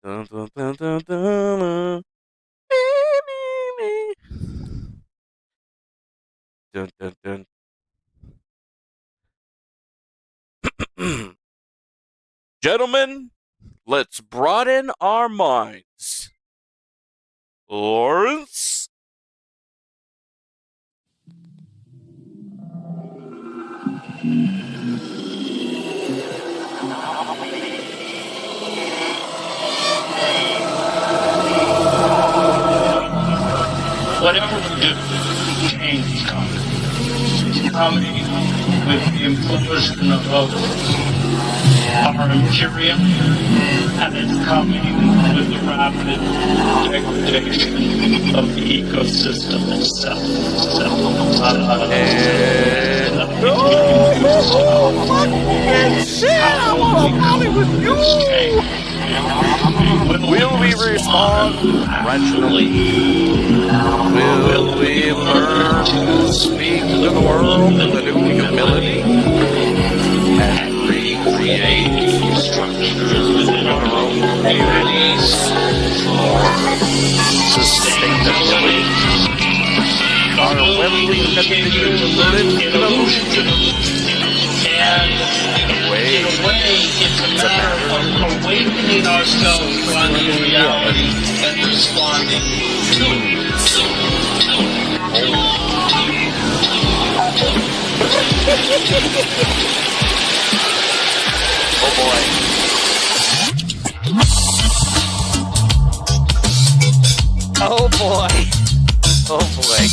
Dun, dun, dun, dun, dun, dun, dun, dun. Gentlemen, let's broaden our minds. Lawrence? Whatever we do, change is coming. It's coming with the implosion of our imperium, and it's coming with the rapid degradation of the ecosystem itself. Fucking shit! I want to party with you! Will we respond rationally? Will we learn to speak to the world with a new humility? And recreate structures within our own communities for sustainability? Or will we continue to live in illusion? And in a way, it's a matter of awakening ourselves to our new reality and responding to it. Oh boy. Oh boy. Oh boy.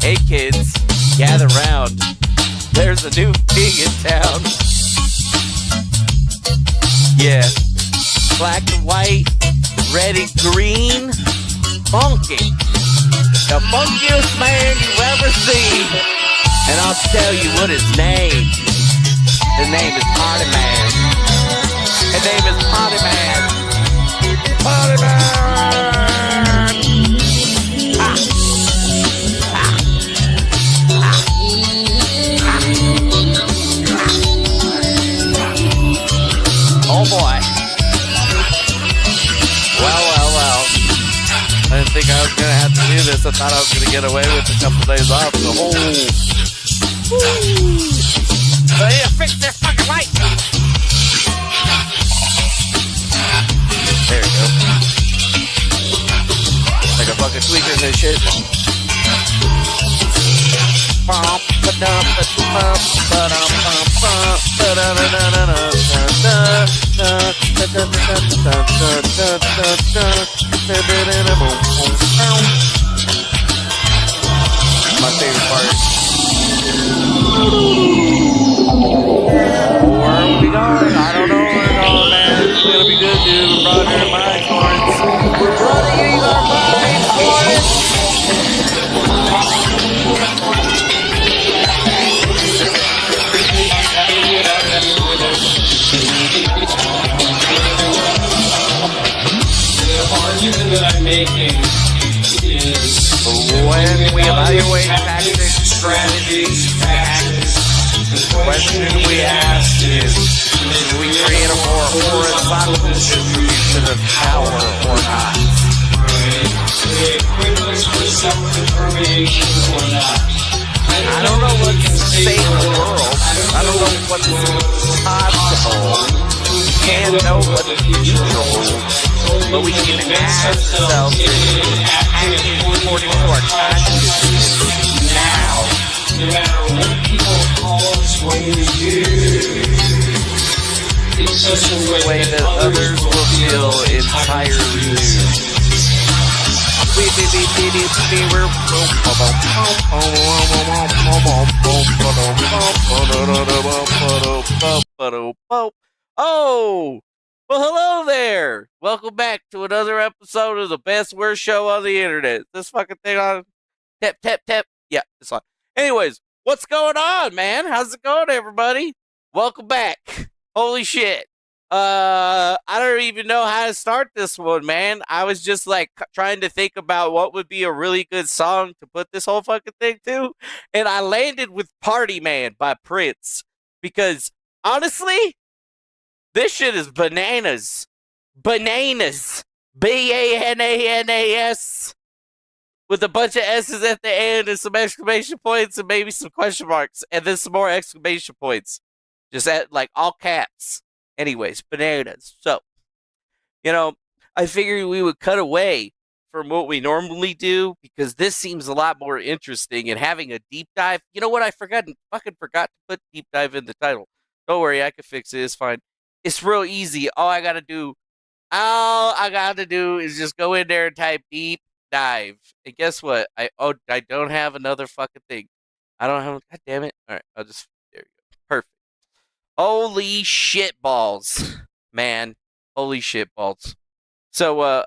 Hey kids, gather round. There's a new king in town. Yeah. Black and white, red and green. Funky. The funkiest man you've ever seen. And I'll tell you what his name. His name is Party Man. His name is Party Man. Party Man! Ah. Ah. Ah. Oh boy. Well. I didn't think I was going to have to do this. I thought I was going to get away with a couple days off. So, I need to fix this fucking light. There we go. Like a fucking tweaker and this shit. My favorite part. Where are we going? I don't know where we're going, man. It's gonna be good, dude. We're broadening our minds, Lawrence. We're broadening our minds, Lawrence. The argument that I'm making is when we evaluate tactics, strategies, tactics, the question we ask is, should we create a more horizontal distribution of power or not? equivalence for self-determination or not. I don't know what can save the world. I don't know what's possible. We can't know what the future holds. But we can ask ourselves to act according to our consciousness now. No matter what people call us, what we do, it's such a way that others will feel entirely new. Oh! Well, hello there! Welcome back to another episode of the best worst show on the internet. This fucking thing on tap, tap, tap. Yeah, it's on. Anyways, what's going on, man? How's it going, everybody? Welcome back. Holy shit. I don't even know how to start this one, man. I was just like trying to think about what would be a really good song to put this whole fucking thing to. And I landed with Party Man by Prince. Because honestly, this shit is bananas. bananas. Bananas. With a bunch of S's at the end and some exclamation points and maybe some question marks and then some more exclamation points. Just at like all caps. Anyways, bananas. So, I figured we would cut away from what we normally do because this seems a lot more interesting and having a deep dive. You know what? I fucking forgot to put deep dive in the title. Don't worry, I can fix it. It's fine. It's real easy. All I gotta do is just go in there and type deep dive. And guess what? I don't have another fucking thing. I don't have. God damn it! All right, there you go. Perfect. Holy shit balls, man! Holy shit balls. So, a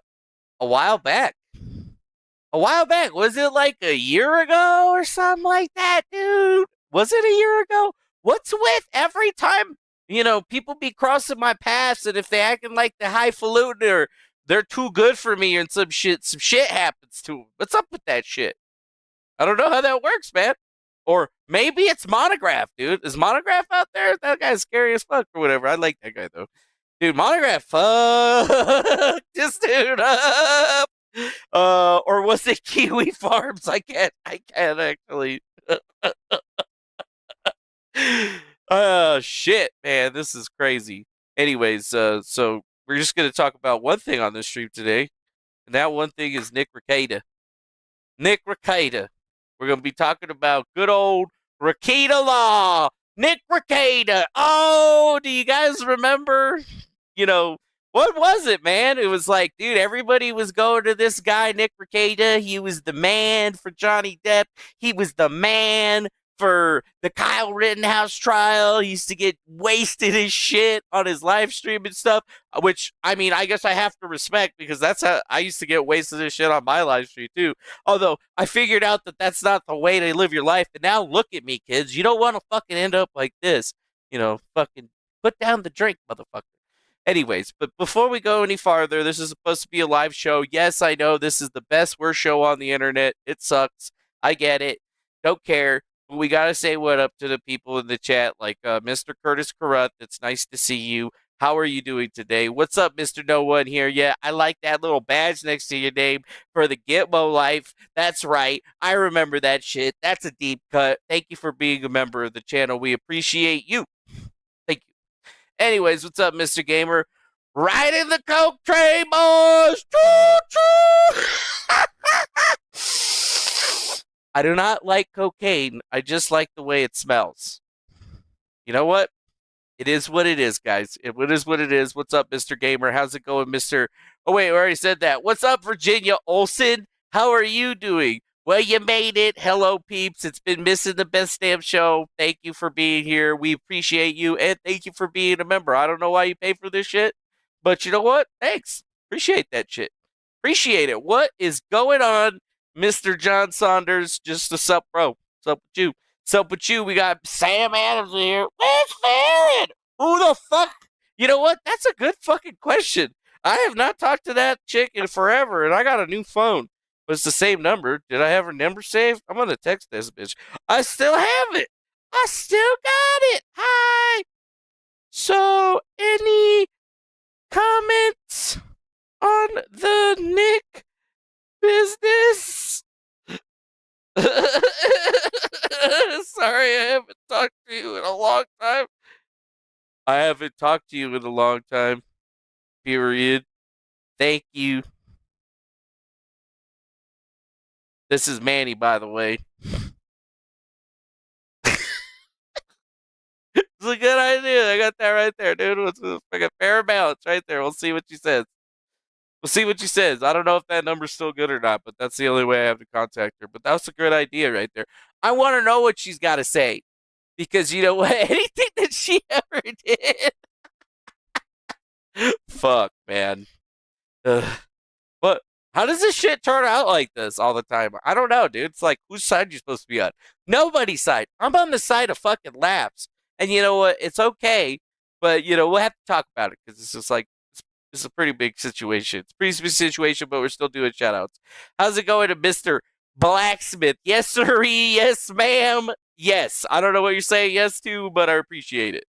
while back, was it like a year ago or something like that, dude? Was it a year ago? What's with every time, people be crossing my paths and if they acting like they're highfalutin or they're too good for me and some shit happens to them. What's up with that shit? I don't know how that works, man. Or maybe it's Monograph, dude. Is Monograph out there? That guy's scary as fuck or whatever. I like that guy, though. Dude, Monograph, fuck this dude up. Or was it Kiwi Farms? I can't actually. Shit, man, this is crazy. Anyways, so we're just gonna talk about one thing on this stream today, and that one thing is Nick Rekieta. Nick Rekieta. We're gonna be talking about good old Rekieta Law. Nick Rekieta. Oh, do you guys remember? What was it, man? It was like, dude, everybody was going to this guy, Nick Rekieta. He was the man for Johnny Depp. He was the man for the Kyle Rittenhouse trial. He used to get wasted as shit on his live stream and stuff, which, I mean, I guess I have to respect because that's how I used to get wasted as shit on my live stream too. Although I figured out that that's not the way to live your life. And now look at me, kids. You don't want to fucking end up like this. Fucking put down the drink, motherfucker. Anyways, but before we go any farther, this is supposed to be a live show. Yes, I know this is the best worst show on the internet. It sucks. I get it. Don't care. But we got to say what up to the people in the chat, like Mr. Curtis Carruth. It's nice to see you. How are you doing today? What's up, Mr. No One here? Yeah, I like that little badge next to your name for the Gitmo Life. That's right. I remember that shit. That's a deep cut. Thank you for being a member of the channel. We appreciate you. Thank you. Anyways, what's up, Mr. Gamer? Right in the coke train, boys! I do not like cocaine. I just like the way it smells. You know what? It is what it is, guys. It is what it is. What's up, Mr. Gamer? How's it going, Mr. Oh, wait, I already said that. What's up, Virginia Olsen? How are you doing? Well, you made it. Hello, peeps. It's been missing the best damn show. Thank you for being here. We appreciate you, and thank you for being a member. I don't know why you pay for this shit, but you know what? Thanks. Appreciate that shit. Appreciate it. What is going on, Mr. John Saunders? Just a sup, bro. What's up with you? What's up with you? We got Sam Adams here. Where's Farron? Who the fuck? You know what? That's a good fucking question. I have not talked to that chick in forever, and I got a new phone. But it's the same number. Did I have her number saved? I'm gonna text this bitch. I still have it. I still got it. Hi. So, any comments on the Nick business? Sorry, I haven't talked to you in a long time. I haven't talked to you in a long time. Period. Thank you. This is Manny, by the way. It's a good idea. I got that right there, dude. It's like a fair balance right there. We'll see what she says. We'll see what she says. I don't know if that number's still good or not, but that's the only way I have to contact her. But that's a good idea right there. I want to know what she's got to say. Because you know what? Anything that she ever did. Fuck, man. But how does this shit turn out like this all the time? I don't know, dude. It's like, whose side you supposed to be on? Nobody's side. I'm on the side of fucking laughs. And you know what? It's okay. But, we'll have to talk about it because it's just like, it's a pretty big situation. It's a pretty big situation, but we're still doing shout outs. How's it going to Mr. Blacksmith? Yes, sir. Yes, ma'am. Yes. I don't know what you're saying yes to, but I appreciate it.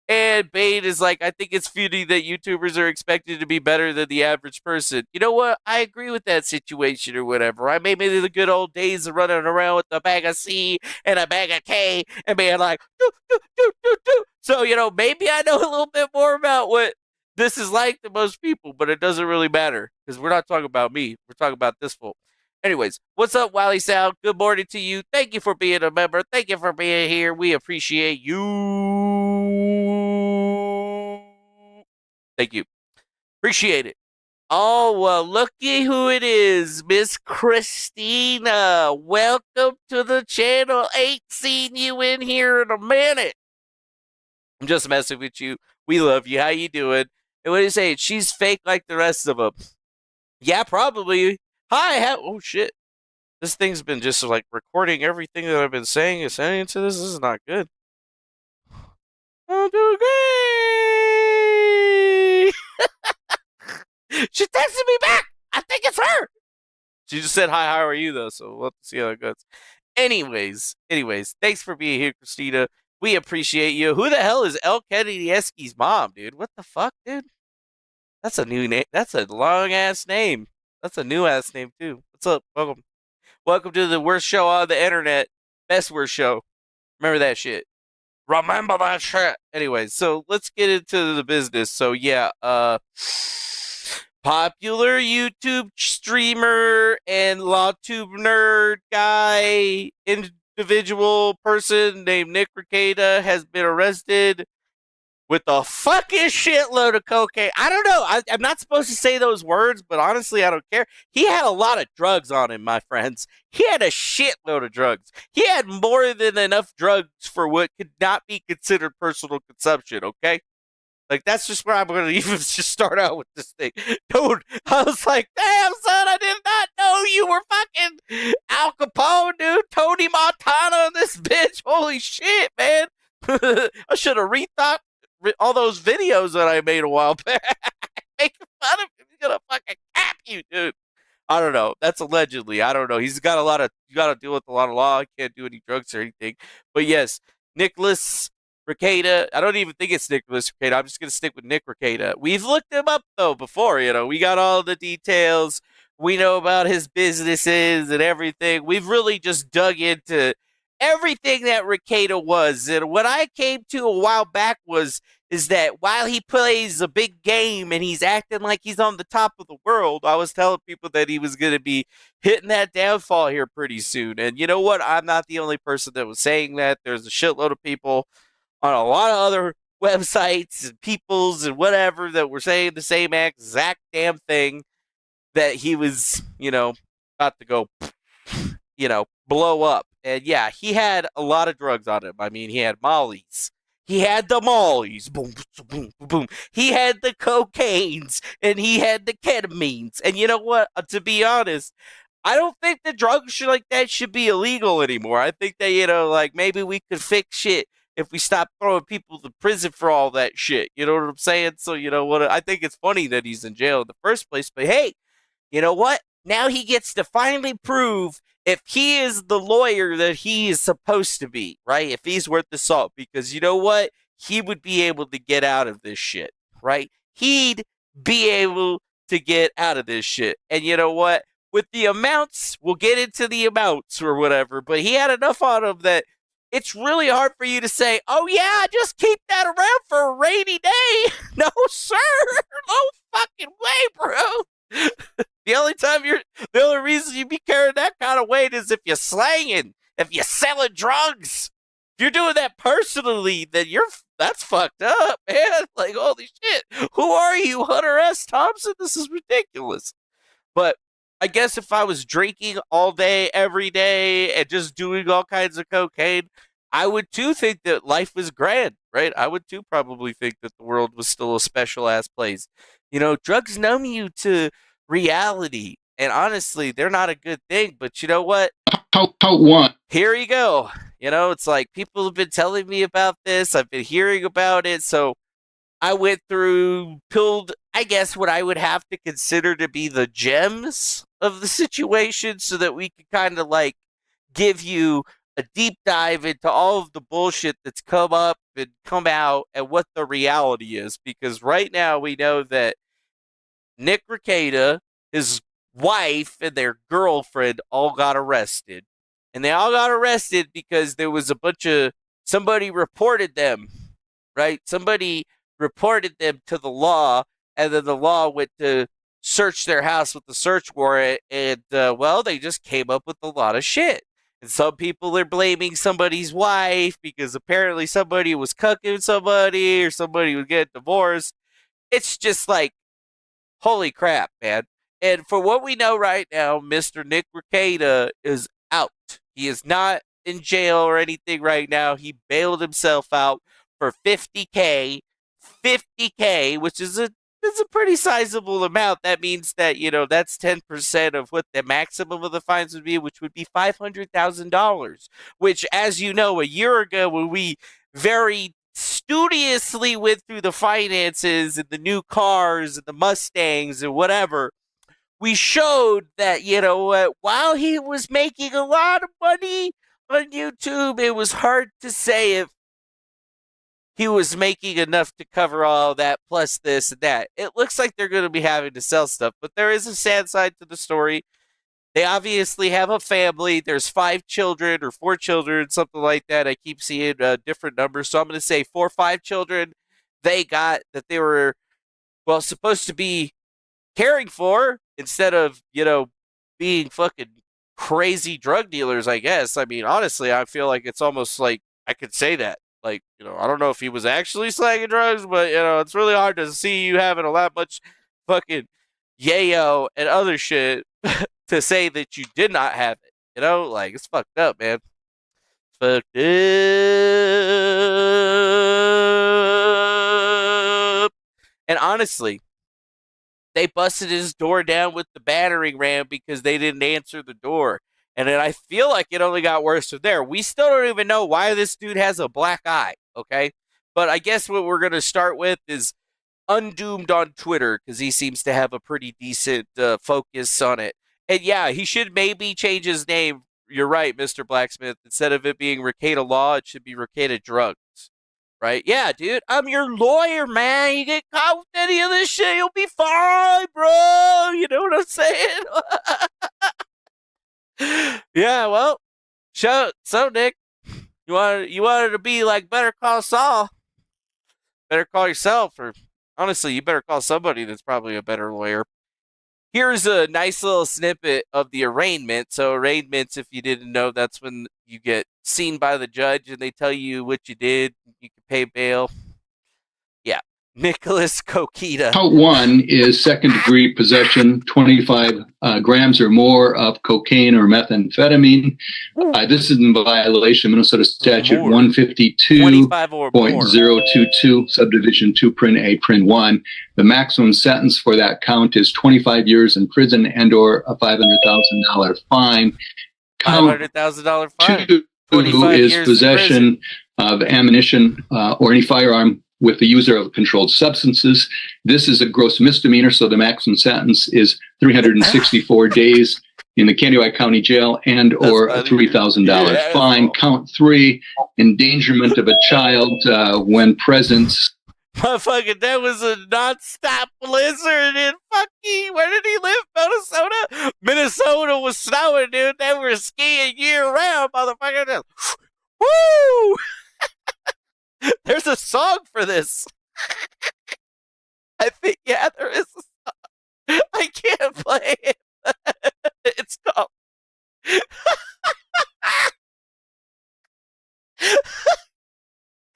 And Bane is like, I think it's fitting that YouTubers are expected to be better than the average person. You know what? I agree with that situation or whatever. Right? Maybe the good old days of running around with a bag of C and a bag of K and being like, doo, doo, doo, doo, doo. So, maybe I know a little bit more about what this is like than most people, but it doesn't really matter because we're not talking about me. We're talking about this fool. Anyways, what's up, Wally Sound? Good morning to you. Thank you for being a member. Thank you for being here. We appreciate you. Thank you. Appreciate it. Oh, well, looky who it is, Miss Christina. Welcome to the channel. Ain't seen you in here in a minute. I'm just messing with you. We love you. How you doing? And what do you say? She's fake like the rest of them. Yeah, probably. Hi. Oh, shit. This thing's been just like recording everything that I've been saying and saying to this. This is not good. I'm doing great. She texted me back. I think it's her. She just said, hi, how are you, though? So we'll have to see how it goes. Anyways, thanks for being here, Christina. We appreciate you. Who the hell is El Kennedy's mom, dude? What the fuck, dude? That's a new name. That's a long-ass name. That's a new-ass name, too. What's up? Welcome. Welcome to the worst show on the internet. Best worst show. Remember that shit. Remember that shit. Anyways, so let's get into the business. So yeah, popular YouTube streamer and LawTube nerd guy, individual person named Nick Rekieta has been arrested with a fucking shitload of cocaine. I don't know. I'm not supposed to say those words, but honestly, I don't care. He had a lot of drugs on him, my friends. He had a shitload of drugs. He had more than enough drugs for what could not be considered personal consumption, okay? Like, that's just where I'm going to even just start out with this thing. Dude, I was like, damn, son, I did not know you were fucking Al Capone, dude. Tony Montana and this bitch. Holy shit, man. I should have rethought all those videos that I made a while back. Making fun of him. He's gonna fucking cap you, dude. I don't know. That's allegedly. I don't know. He's got you got to deal with a lot of law. He can't do any drugs or anything. But yes, Nicholas Rekieta. I don't even think it's Nicholas Rekieta. I'm just gonna stick with Nick Rekieta. We've looked him up though before. We got all the details. We know about his businesses and everything. We've really just dug into everything that Rekieta was. And what I came to a while back is that while he plays a big game and he's acting like he's on the top of the world, I was telling people that he was going to be hitting that downfall here pretty soon. And you know what? I'm not the only person that was saying that. There's a shitload of people on a lot of other websites and peoples and whatever that were saying the same exact damn thing, that he was, about to go, blow up. And yeah, he had a lot of drugs on him. I mean, he had mollies. He had the mollies. Boom, boom, boom. He had the cocaines and he had the ketamines. And you know what? To be honest, I don't think that drugs like that should be illegal anymore. I think that, maybe we could fix shit if we stop throwing people to prison for all that shit. You know what I'm saying? So, you know what? I think it's funny that he's in jail in the first place. But hey, you know what? Now he gets to finally prove if he is the lawyer that he is supposed to be, right? If he's worth the salt, because you know what? He would be able to get out of this shit, right? He'd be able to get out of this shit. And you know what? With the amounts, we'll get into the amounts or whatever, but he had enough on him that it's really hard for you to say, oh yeah, just keep that around for a rainy day. No, sir. No fucking way, bro. The only reason you be carrying that kind of weight is if you're slanging, if you're selling drugs. If you're doing that personally, then that's fucked up, man. Like, holy shit. Who are you, Hunter S. Thompson? This is ridiculous. But I guess if I was drinking all day, every day, and just doing all kinds of cocaine, I would too think that life was grand, right? I would too probably think that the world was still a special ass place. Drugs numb you to reality, and honestly, they're not a good thing. But you know what? Part one. Here you go. It's like people have been telling me about this. I've been hearing about it. So I went through, pilled, I guess, what I would have to consider to be the gems of the situation so that we could kind of give you a deep dive into all of the bullshit that's come up and come out and what the reality is. Because right now we know that Nick Rekieta, his wife, and their girlfriend all got arrested. And they all got arrested because there was a bunch of somebody reported them, right? Somebody reported them to the law, and then the law went to search their house with the search warrant, and well, they just came up with a lot of shit. And some people are blaming somebody's wife because apparently somebody was cucking somebody or somebody was getting divorced. It's just like, holy crap, man. And for what we know right now, Mr. Nick Rekieta is out. He is not in jail or anything right now. He bailed himself out for $50K. $50K, which is a pretty sizable amount. That means that, that's 10% of what the maximum of the fines would be, which would be $500,000. Which, as you know, a year ago when we very studiously went through the finances and the new cars and the Mustangs and whatever, we showed that, while he was making a lot of money on YouTube, it was hard to say if he was making enough to cover all that plus this and that. It looks like they're going to be having to sell stuff, but there is a sad side to the story. They obviously have a family. There's 5 children or 4 children, something like that. I keep seeing different numbers. So I'm going to say 4 or 5 children they got that they were, well, supposed to be caring for instead of, being fucking crazy drug dealers, I guess. I mean, honestly, I feel like it's almost like I could say that. Like, I don't know if he was actually slanging drugs, but, it's really hard to see you having a lot much fucking yayo and other shit to say that you did not have it. Like, it's fucked up, man. Fucked up. And honestly, they busted his door down with the battering ram because they didn't answer the door. And then I feel like it only got worse from there. We still don't even know why this dude has a black eye, okay? But I guess what we're going to start with is Undoomed on Twitter, because he seems to have a pretty decent focus on it. And yeah, he should maybe change his name. You're right, Mr. Blacksmith. Instead of it being Rekieta Law, it should be Rekieta Drugs. Right? Yeah, dude, I'm your lawyer, man. You get caught with any of this shit, you'll be fine, bro. You know what I'm saying? Yeah, well, so Nick, you wanted to be like Better Call Saul. Better call yourself, or honestly, you better call somebody that's probably a better lawyer. Here's a nice little snippet of the arraignment. So arraignments, if you didn't know, that's when you get seen by the judge and they tell you what you did. You can pay bail. Yeah. Nicholas Rekieta. Count 1 is second-degree possession, 25 grams or more of cocaine or methamphetamine. This is in violation of Minnesota Statute 152.022, Subdivision 2, Print A, Print 1. The maximum sentence for that count is 25 years in prison and or a $500,000 fine. $500,000 fine. 2 is possession of ammunition or any firearm with the user of controlled substances. This is a gross misdemeanor, so the maximum sentence is 364 days in the Candiwai County Jail and or a $3,000 fine. Count 3, endangerment of a child when present. Motherfucker, that was a non-stop blizzard in fucking, where did he live? Minnesota? Minnesota was snowing, dude. They were skiing year-round, motherfucker. Woo! There's a song for this. I think, yeah, there is a song. I can't play it. It's called...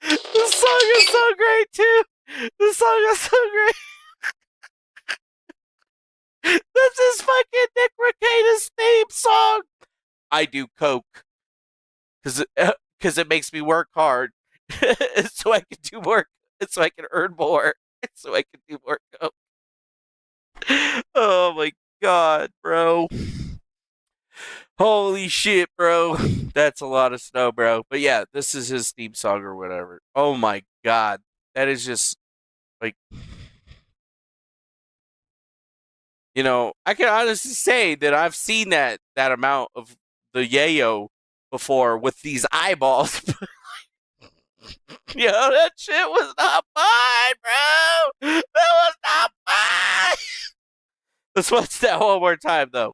The song is so great, too. The song is so great. This is fucking Nick Rekieta's theme song. I do coke. Because it makes me work hard. So I can do more, so I can earn more, so I can do more coke. Oh my god, bro. Holy shit, bro. That's a lot of snow, bro. But yeah, this is his theme song or whatever. Oh my god. That is just, like... I can honestly say that I've seen that amount of the yayo before with these eyeballs. Yo, that shit was not mine, bro. That was not mine. Let's watch that one more time, though.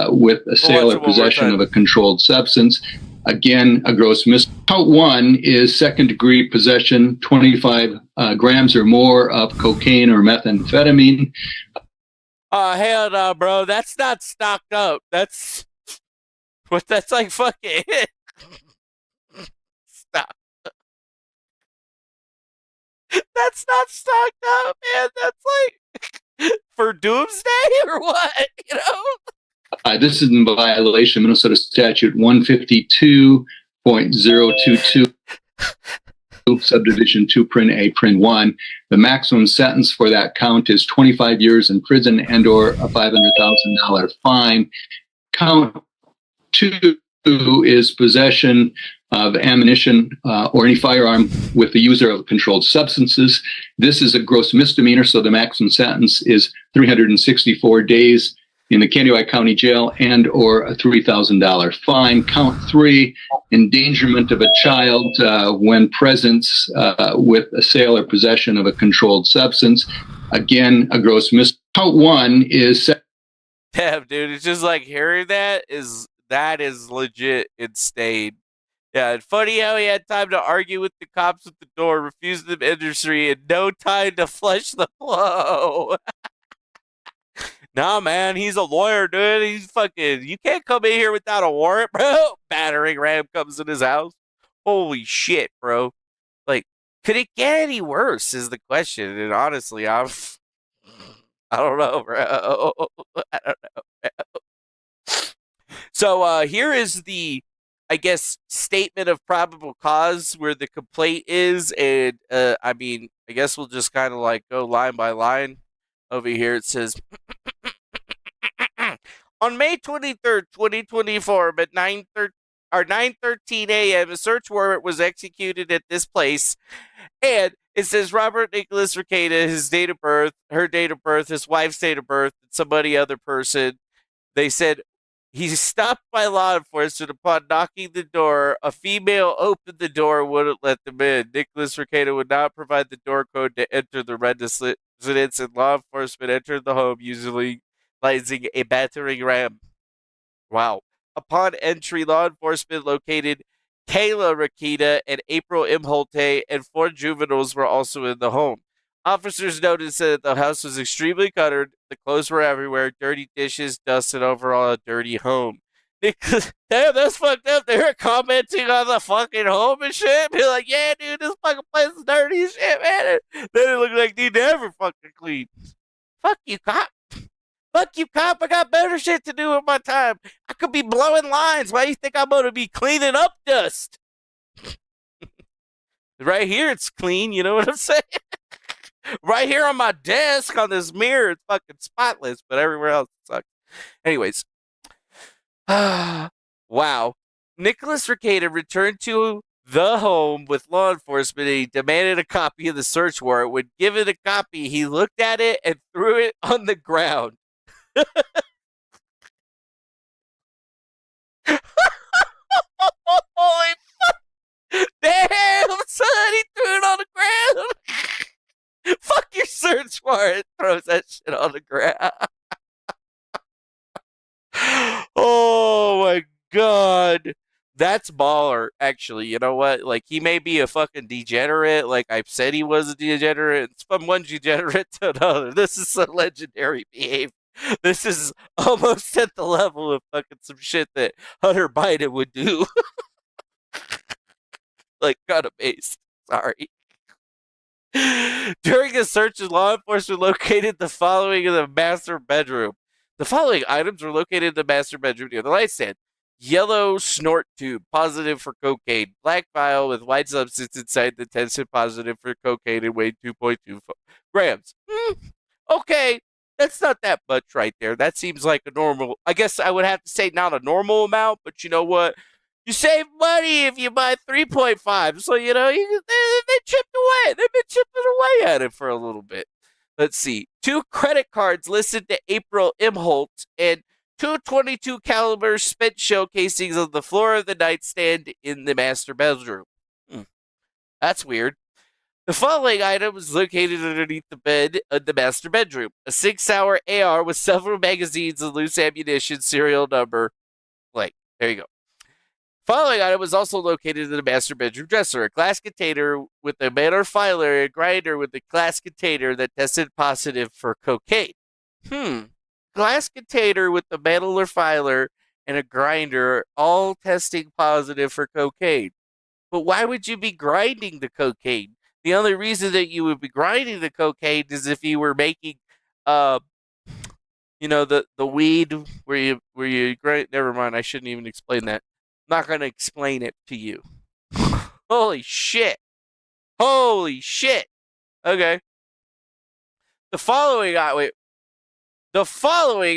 With a sale or possession of a controlled substance. Again, a gross misdemeanor. Count one is second-degree possession, 25 grams or more of cocaine or methamphetamine. Hell no, bro. That's not stocked up. That's like fucking stop. That's not stocked up, man. That's like for doomsday or what? You know? This is in violation of Minnesota Statute 152.022, subdivision 2, print A, print 1. The maximum sentence for that count is 25 years in prison and or a $500,000 fine. Count 2 is possession of ammunition or any firearm with the user of controlled substances. This is a gross misdemeanor, so the maximum sentence is 364 days in the Kansas County Jail and or a $3,000 fine. Count 3, endangerment of a child when present with a sale or possession of a controlled substance. Again, a gross misdemeanor. Count 1 is... Damn, dude, it's just like hearing that is legit insane. Yeah, and funny how he had time to argue with the cops at the door, refuse them entry, and no time to flush the blow. Nah, man, he's a lawyer, dude. He's fucking... You can't come in here without a warrant, bro. Battering ram comes in his house. Holy shit, bro. Like, could it get any worse is the question. And honestly, I don't know, bro. I don't know, bro. So here is the, I guess, statement of probable cause where the complaint is. And, I mean, I guess we'll just kind of like go line by line. Over here it says... On May 23rd, 2024, at 9:13 a.m., a search warrant was executed at this place, and it says Robert Nicholas Rekieta, his date of birth, her date of birth, his wife's date of birth, and somebody other person. They said he's stopped by law enforcement upon knocking the door. A female opened the door and wouldn't let them in. Nicholas Rekieta would not provide the door code to enter the residence, and law enforcement entered the home, usually utilizing a battering ram. Wow. Upon entry, law enforcement located Kayla Rekieta and April Imholte, and 4 juveniles were also in the home. Officers noticed that the house was extremely cluttered, the clothes were everywhere, dirty dishes, dust, and overall a dirty home. Damn, that's fucked up. They were commenting on the fucking home and shit. Be like, yeah, dude, this fucking place is dirty as shit, man. Then it looked like they never fucking clean. Fuck you, cop. Fuck you, cop. I got better shit to do with my time. I could be blowing lines. Why do you think I'm going to be cleaning up dust? Right here, it's clean. You know what I'm saying? Right here on my desk, on this mirror, it's fucking spotless. But everywhere else, it sucks. Anyways. Wow. Nicholas Rekieta returned to the home with law enforcement, and he demanded a copy of the search warrant. When given a copy, he looked at it and threw it on the ground. Holy fuck! Damn, son, he threw it on the ground. Fuck your search warrant. Throws that shit on the ground. Oh my god. That's baller, actually. You know what? Like, he may be a fucking degenerate. Like, I've said he was a degenerate. It's from one degenerate to another. This is some legendary behavior. This is almost at the level of fucking some shit that Hunter Biden would do. Like, kind of based. Sorry. During a search, law enforcement located the following in the master bedroom. The following items were located in the master bedroom near the nightstand. Yellow snort tube, positive for cocaine. Black vial with white substance inside the tested positive for cocaine and weighed 2.2 grams. Okay, that's not that much right there. That seems like a normal, I guess I would have to say not a normal amount, but you know what? You save money if you buy 3.5. So, you know, they chipped away. They've been chipping away at it for a little bit. Let's see. 2 credit cards listed to April Imholt and 2 .22 caliber spent shell casings on the floor of the nightstand in the master bedroom. That's weird. The following item was located underneath the bed in the master bedroom. A 6-hour AR with several magazines and loose ammunition, serial number. Like, there you go. Following item was also located in the master bedroom dresser. A glass container with a metal filer and a grinder with a glass container that tested positive for cocaine. Glass container with the metal or filer and a grinder all testing positive for cocaine. But why would you be grinding the cocaine? The only reason that you would be grinding the cocaine is if you were making, the weed where you grind. Never mind, I shouldn't even explain that. I'm not gonna explain it to you. Holy shit! Holy shit! Okay. The following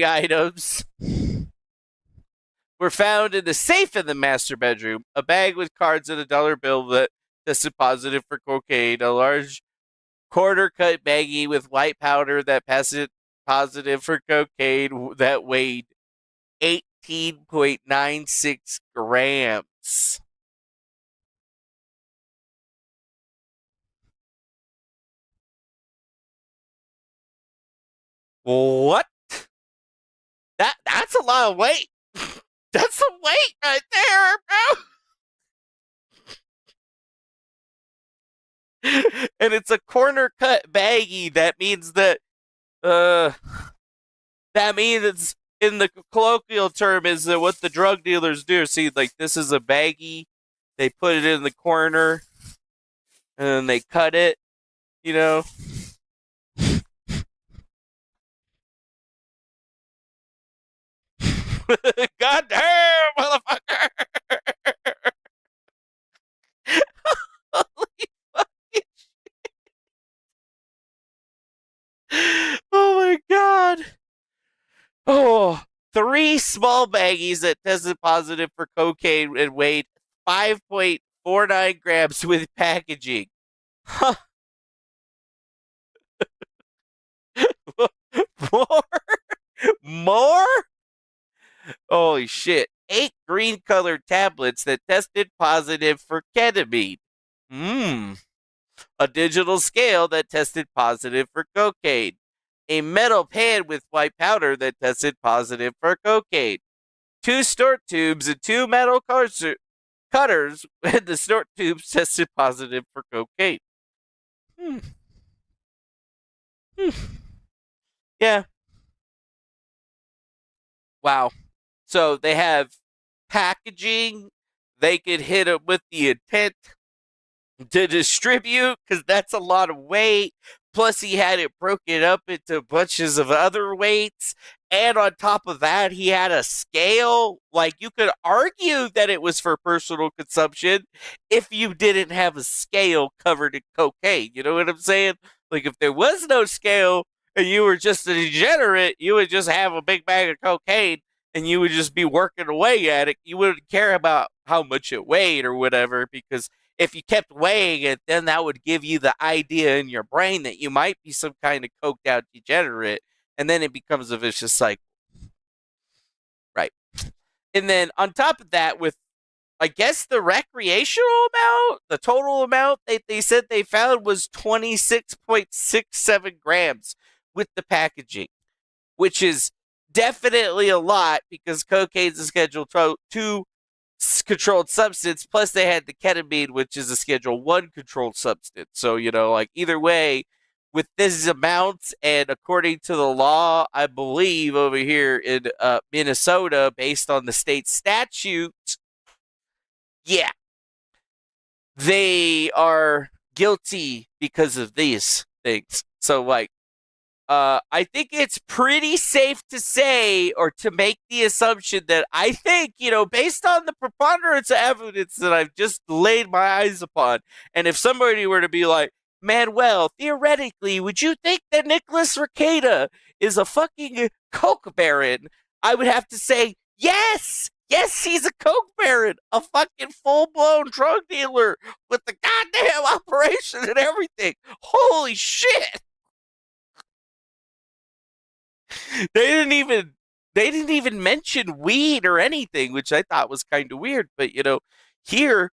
items were found in the safe in the master bedroom. A bag with cards and a dollar bill that tested positive for cocaine. A large quarter-cut baggie with white powder that tested positive for cocaine that weighed 18.96 grams. What? That's a lot of weight. That's some weight right there, bro. And it's a corner cut baggie. That means that it's in the colloquial term is that what the drug dealers do. See, like this is a baggie. They put it in the corner and then they cut it, you know. God damn, motherfucker! Holy fucking shit. Oh my god. Oh, 3 small baggies that tested positive for cocaine and weighed 5.49 grams with packaging. Huh. More? More? Holy shit. 8 green colored tablets that tested positive for ketamine. A digital scale that tested positive for cocaine. A metal pan with white powder that tested positive for cocaine. 2 snort tubes and 2 metal cutters, and the snort tubes tested positive for cocaine. Yeah. Wow. So they have packaging. They could hit it with the intent to distribute because that's a lot of weight. Plus, he had it broken up into bunches of other weights. And on top of that, he had a scale. Like, you could argue that it was for personal consumption if you didn't have a scale covered in cocaine. You know what I'm saying? Like, if there was no scale and you were just a degenerate, you would just have a big bag of cocaine and you would just be working away at it. You wouldn't care about how much it weighed or whatever, because if you kept weighing it, then that would give you the idea in your brain that you might be some kind of coked out degenerate, and then it becomes a vicious cycle. Right. And then on top of that, with, I guess, the recreational amount, the total amount they said they found was 26.67 grams with the packaging, which is definitely a lot because cocaine's a Schedule 2 controlled substance, plus they had the ketamine, which is a Schedule 1 controlled substance. So, like, either way, with these amounts, and according to the law, I believe over here in Minnesota, based on the state statute, yeah, they are guilty because of these things. So, like, I think it's pretty safe to say, or to make the assumption that I think, based on the preponderance of evidence that I've just laid my eyes upon, and if somebody were to be like, Manuel, theoretically, would you think that Nicholas Rekieta is a fucking coke baron? I would have to say, yes! Yes, he's a coke baron, a fucking full-blown drug dealer with the goddamn operation and everything. Holy shit! They didn't even mention weed or anything, which I thought was kind of weird. But here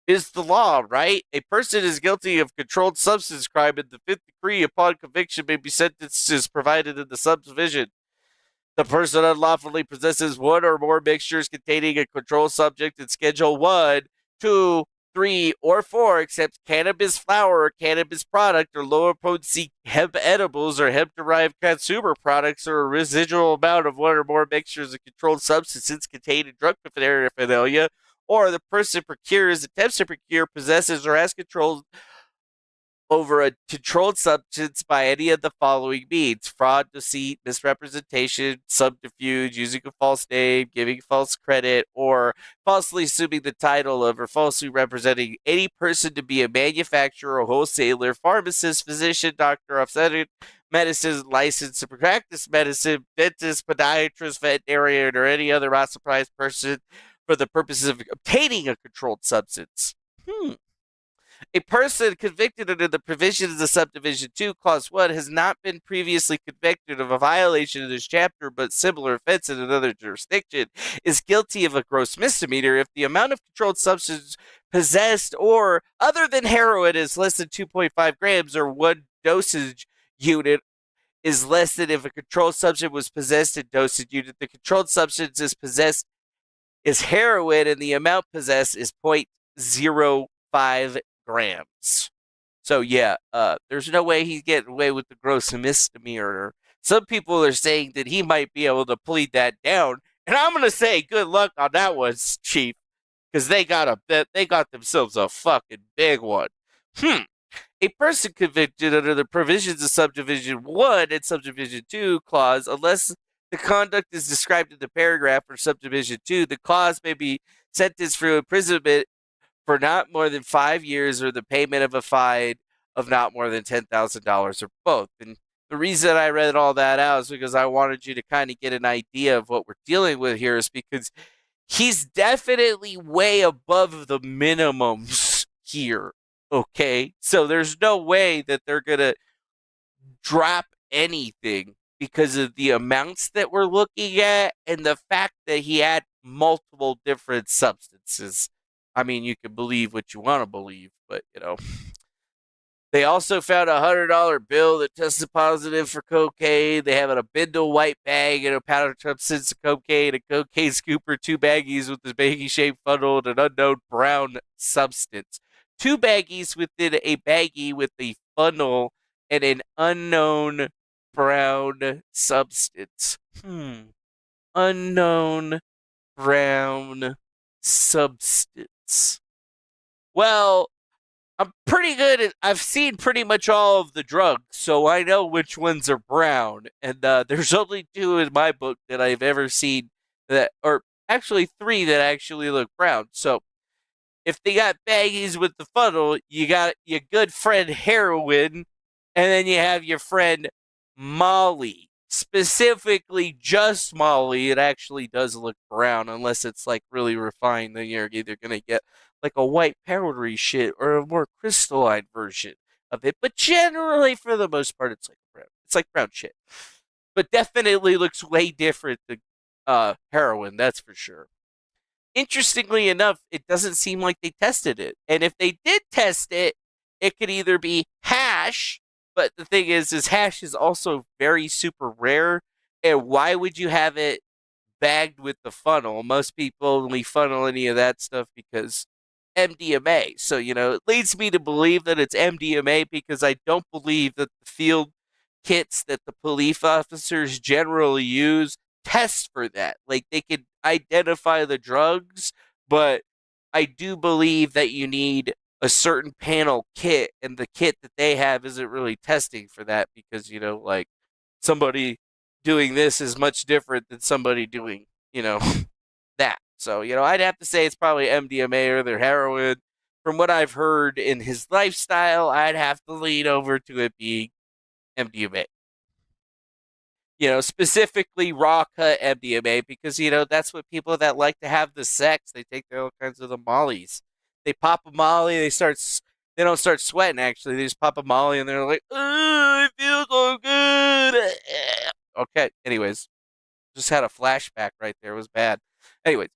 is the law, right? A person is guilty of controlled substance crime in the fifth degree upon conviction may be sentenced as provided in the subdivision. The person unlawfully possesses one or more mixtures containing a controlled subject in Schedule 1, 2, 3, or 4, except cannabis flower or cannabis product or lower potency hemp edibles or hemp derived consumer products or a residual amount of one or more mixtures of controlled substances containing drug paraphernalia, or the person procures, attempts to procure, possesses, or has control over a controlled substance by any of the following means: fraud, deceit, misrepresentation, subterfuge, using a false name, giving false credit, or falsely assuming the title of or falsely representing any person to be a manufacturer, wholesaler, pharmacist, physician, doctor, obstetric medicine, licensed to practice medicine, dentist, podiatrist, veterinarian, or any other authorized person for the purposes of obtaining a controlled substance. A person convicted under the provisions of Subdivision 2, Clause 1, has not been previously convicted of a violation of this chapter but similar offense in another jurisdiction, is guilty of a gross misdemeanor if the amount of controlled substance possessed or other than heroin is less than 2.5 grams or one dosage unit is less than if a controlled substance was possessed in dosage unit. The controlled substance is possessed is heroin and the amount possessed is 0.05 grams. So yeah, there's no way he's getting away with the gross misdemeanor. Some people are saying that he might be able to plead that down, and I'm gonna say good luck on that one, Chief, because they got themselves a fucking big one. A person convicted under the provisions of Subdivision 1 and Subdivision 2 clause, unless the conduct is described in the paragraph for Subdivision 2, the clause may be sentenced for imprisonment for not more than 5 years or the payment of a fine of not more than $10,000 or both. And the reason I read all that out is because I wanted you to kind of get an idea of what we're dealing with here, is because he's definitely way above the minimums here. Okay, so there's no way that they're gonna drop anything because of the amounts that we're looking at and the fact that he had multiple different substances. I mean, you can believe what you want to believe, but they also found a $100 bill that tested positive for cocaine. They have a bindle white bag and a powder substance of cocaine, a cocaine scooper, 2 baggies with a baggie-shaped funnel, and an unknown brown substance. 2 baggies within a baggie with a funnel and an unknown brown substance. Unknown brown substance. Well, I'm pretty good at, I've seen pretty much all of the drugs, so I know which ones are brown. And there's only 2 in my book that I've ever seen that, or actually 3 that actually look brown. So if they got baggies with the funnel, you got your good friend heroin, and then you have your friend Molly. Specifically, just Molly. It actually does look brown, unless it's like really refined. Then you're either gonna get like a white powdery shit or a more crystalline version of it. But generally, for the most part, it's like brown. It's like brown shit. But definitely looks way different than heroin. That's for sure. Interestingly enough, it doesn't seem like they tested it. And if they did test it, it could either be hash, but the thing is hash is also very super rare. And why would you have it bagged with the funnel? Most people only funnel any of that stuff because MDMA. So, it leads me to believe that it's MDMA because I don't believe that the field kits that the police officers generally use test for that. Like, they could identify the drugs, but I do believe that you need a certain panel kit, and the kit that they have isn't really testing for that because, like, somebody doing this is much different than somebody doing, that. So, I'd have to say it's probably MDMA or their heroin. From what I've heard in his lifestyle, I'd have to lean over to it being MDMA. Specifically raw cut MDMA because, that's what people that like to have the sex, they take all kinds of the mollies. They pop a molly, they don't start sweating actually. They just pop a molly and they're like, oh, it feels so good. Okay, anyways, just had a flashback right there. It was bad. Anyways,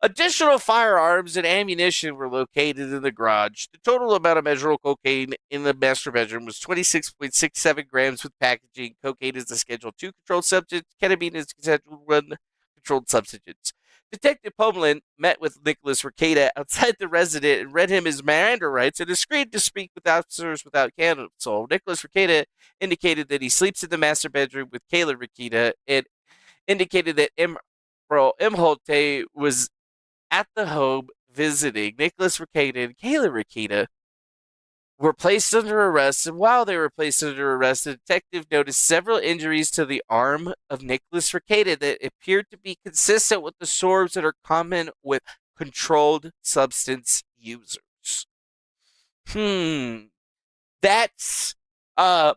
Additional firearms and ammunition were located in the garage. The total amount of measurable cocaine in the master bedroom was 26.67 grams with packaging. Cocaine is a Schedule II controlled substance. Ketamine is a Schedule I controlled substance. Detective Pomeland met with Nicholas Rekieta outside the residence and read him his Miranda rights and agreed to speak with officers without counsel. Nicholas Rekieta indicated that he sleeps in the master bedroom with Kayla Rekieta and indicated that Imholte was at the home visiting. Nicholas Rekieta and Kayla Rekieta were placed under arrest, and while they were placed under arrest, the detective noticed several injuries to the arm of Nicholas Rekieta that appeared to be consistent with the sores that are common with controlled substance users. That's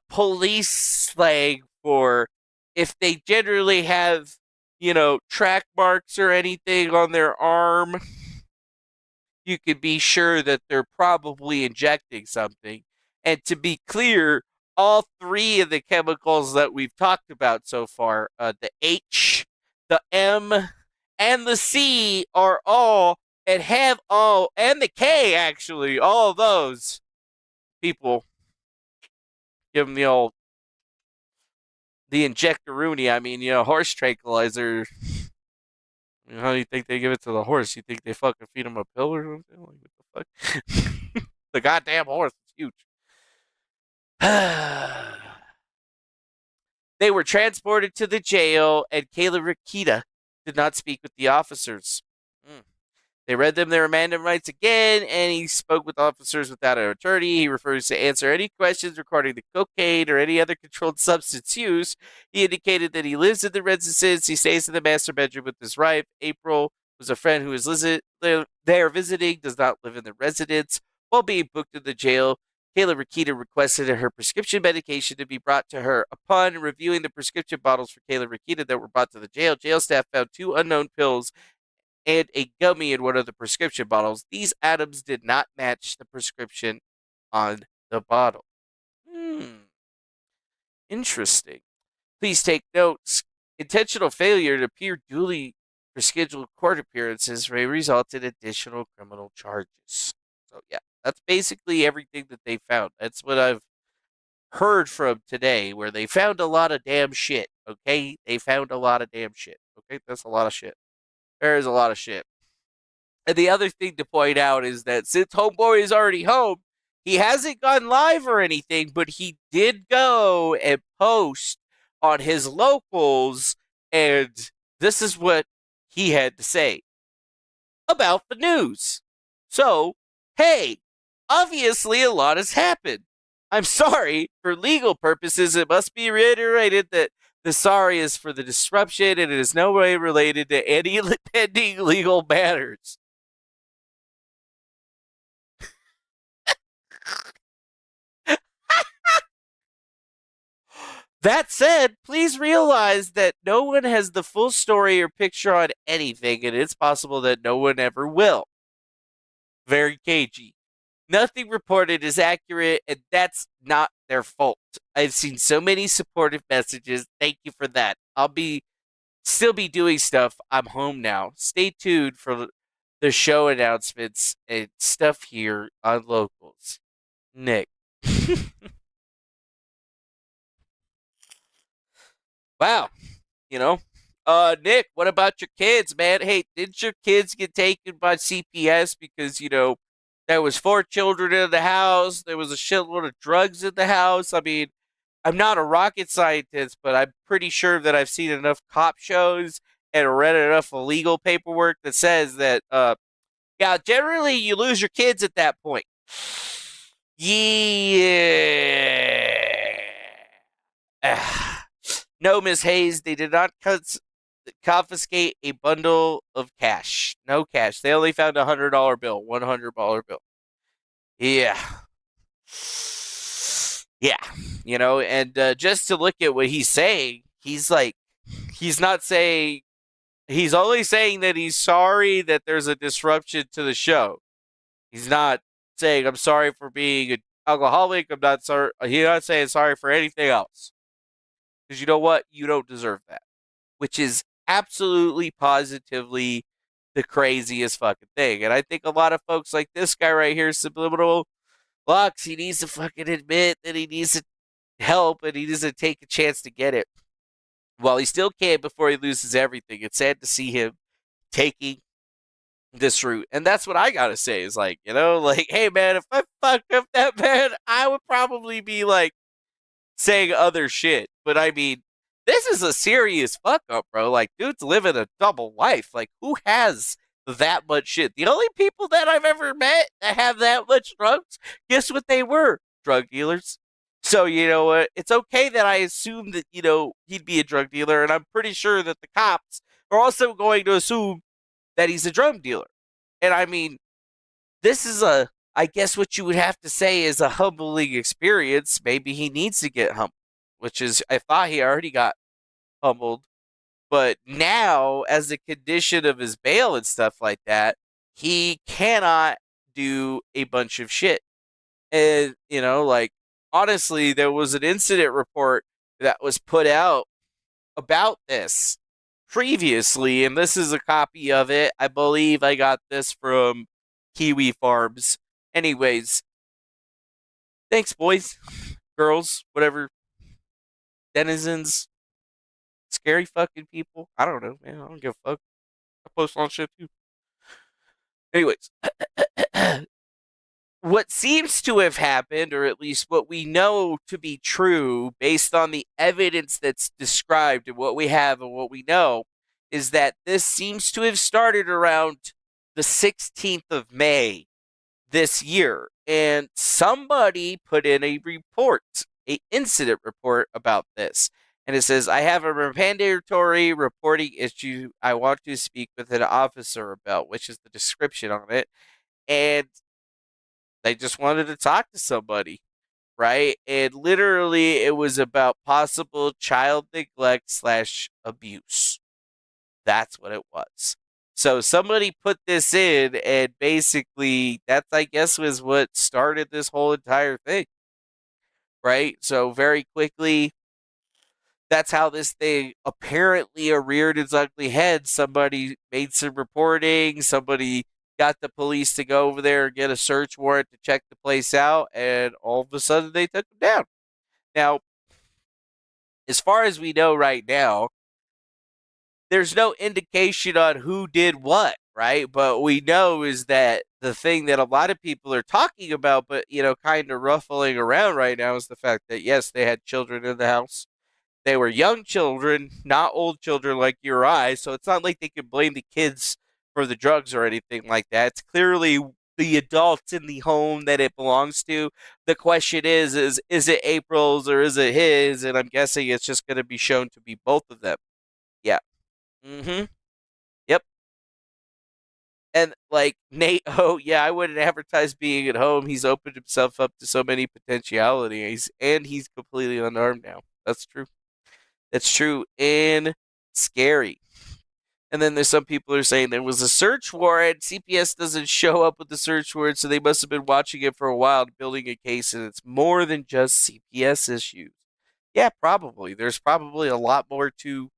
police slang for if they generally have, track marks or anything on their arm, you can be sure that they're probably injecting something. And to be clear, all three of the chemicals that we've talked about so far, the H, the M, and the C are all, and have all, and the K actually, all of those people give them the injectoroonie. I mean, horse tranquilizer. How do you think they give it to the horse? You think they fucking feed him a pill or something? Like, what the fuck? The goddamn horse is huge. They were transported to the jail, and Kayla Rekieta did not speak with the officers. They read them their Miranda rights again, and he spoke with officers without an attorney. He refused to answer any questions regarding the cocaine or any other controlled substance use. He indicated that he lives in the residence. He stays in the master bedroom with his wife. April was a friend who is there visiting, does not live in the residence. While being booked in the jail, Kayla Rekieta requested her prescription medication to be brought to her. Upon reviewing the prescription bottles for Kayla Rekieta that were brought to the jail staff found 2 unknown pills and a gummy in one of the prescription bottles. These items did not match the prescription on the bottle. Interesting. Please take notes. Intentional failure to appear duly for scheduled court appearances may result in additional criminal charges. So, yeah, that's basically everything that they found. That's what I've heard from today, where they found a lot of damn shit. Okay? They found a lot of damn shit. Okay? That's a lot of shit. There is a lot of shit. And the other thing to point out is that since Homeboy is already home, he hasn't gone live or anything, but he did go and post on his locals, and this is what he had to say about the news. So, hey, obviously a lot has happened. I'm sorry, for legal purposes, it must be reiterated that the sorry is for the disruption and it is no way related to any pending legal matters. That said, please realize that no one has the full story or picture on anything, and it's possible that no one ever will. Very cagey. Nothing reported is accurate, and that's not their fault. I've seen so many supportive messages. Thank you for that. I'll still be doing stuff. I'm home now. Stay tuned for the show announcements and stuff here on Locals. Nick. Wow. Nick, what about your kids, man? Hey, didn't your kids get taken by CPS because, there was 4 children in the house, there was a shitload of drugs in the house? I mean, I'm not a rocket scientist, but I'm pretty sure that I've seen enough cop shows and read enough legal paperwork that says that, yeah, generally you lose your kids at that point. Yeah. No, Miss Hayes, they did not confiscate a bundle of cash. No cash. They only found a $100 bill, $100 bill. Yeah. Yeah. And just to look at what he's saying, he's only saying that he's sorry that there's a disruption to the show. He's not saying, I'm sorry for being an alcoholic. I'm not sorry. He's not saying sorry for anything else. Because you know what? You don't deserve that. Which is absolutely, positively the craziest fucking thing. And I think a lot of folks like this guy right here, Subliminal Lux, he needs to fucking admit that he needs to help and he needs to take a chance to get it. Well, he still can before he loses everything. It's sad to see him taking this route. And that's what I gotta say is like, hey man, if I fucked up that bad, I would probably be like saying other shit. But I mean, this is a serious fuck up, bro. Like, dude's living a double life. Like, who has that much shit? The only people that I've ever met that have that much drugs, guess what they were? Drug dealers. So, you know what? It's okay that I assume that, he'd be a drug dealer, and I'm pretty sure that the cops are also going to assume that he's a drug dealer. And I mean, this is I guess what you would have to say is a humbling experience. Maybe he needs to get humbled, which is, I thought he already got humbled. But now, as a condition of his bail and stuff like that, he cannot do a bunch of shit. And, honestly, there was an incident report that was put out about this previously, and this is a copy of it. I believe I got this from Kiwi Farms. Anyways, thanks, boys, girls, whatever, denizens, scary fucking people. I don't know, man. I don't give a fuck. I post on shit too. Anyways, what seems to have happened, or at least what we know to be true based on the evidence that's described and what we have and what we know, is that this seems to have started around the 16th of May this year. And somebody put in a report, an incident report about this. And it says, I have a mandatory reporting issue I want to speak with an officer about, which is the description on it. And they just wanted to talk to somebody, right? And literally it was about possible child neglect / abuse. That's what it was. So somebody put this in, and basically that's, I guess, was what started this whole entire thing, right? So very quickly, that's how this thing apparently reared its ugly head. Somebody made some reporting. Somebody got the police to go over there and get a search warrant to check the place out, and all of a sudden they took him down. Now, as far as we know right now, there's no indication on who did what, right? But we know is that the thing that a lot of people are talking about, but, kind of ruffling around right now, is the fact that, yes, they had children in the house. They were young children, not old children like you or I, so it's not like they can blame the kids for the drugs or anything like that. It's clearly the adults in the home that it belongs to. The question is it April's or is it his? And I'm guessing it's just going to be shown to be both of them. Yeah. Mm-hmm. Yep. And like Nate, I wouldn't advertise being at home. He's opened himself up to so many potentialities, and he's completely unarmed now. That's true. That's true and scary. And then there's some people who are saying there was a search warrant. CPS doesn't show up with the search warrant, so they must have been watching it for a while, building a case, and it's more than just CPS issues. Yeah, probably. There's probably a lot more to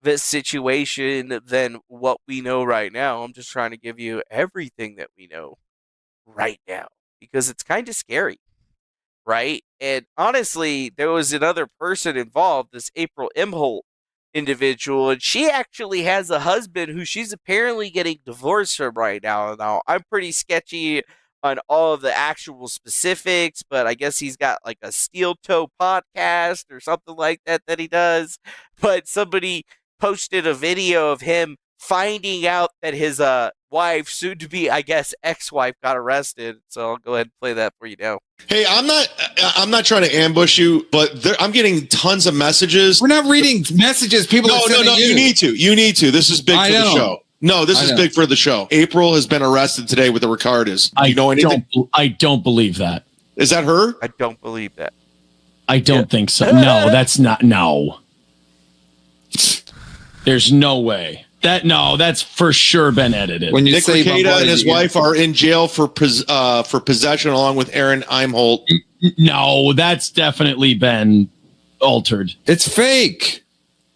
this situation than what we know right now. I'm just trying to give you everything that we know right now because it's kind of scary, right? And honestly, there was another person involved, this April Imholt individual, and she actually has a husband who she's apparently getting divorced from right now. Now, I'm pretty sketchy on all of the actual specifics, but I guess he's got like a steel toe podcast or something like that he does. But somebody posted a video of him finding out that his wife, soon to be, I guess, ex-wife, got arrested. So I'll go ahead and play that for you now. Hey, I'm not trying to ambush you, but I'm getting tons of messages. We're not reading messages. People No. You need to. This is big for the show. No, this is big for the show. April has been arrested today with the Ricardas. You know anything? I don't believe that. Is that her? I don't believe that. I don't think so. No, that's not. No. There's no way. That's for sure been edited. When you say Rekieta and his wife are in jail for possession along with Aaron Imholt. No, that's definitely been altered. It's fake.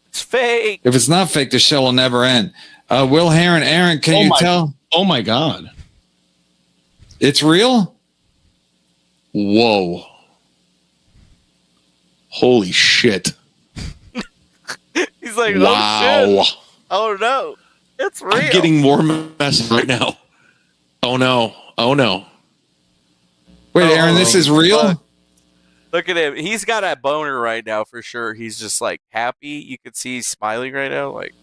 It's fake. If it's not fake, the show will never end. Will Heron, Aaron, can you tell? Oh my God. It's real? Whoa. Holy shit. He's like, wow. oh shit. Oh no. It's real. I'm getting more messages right now. Oh no. Oh no. Wait, Aaron, this is real? Look at him. He's got a boner right now for sure. He's just like happy. You can see he's smiling right now. Like,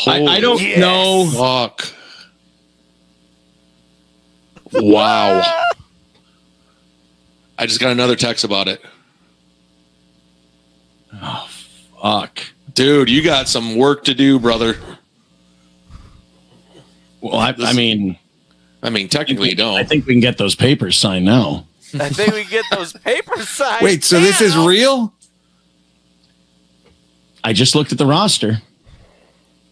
I don't know. Fuck. Wow. I just got another text about it. Oh, fuck. Dude, you got some work to do, brother. Well, I mean, technically, you don't. I think we can get those papers signed now. I think we get those papers signed. Wait, so this is real? I just looked at the roster.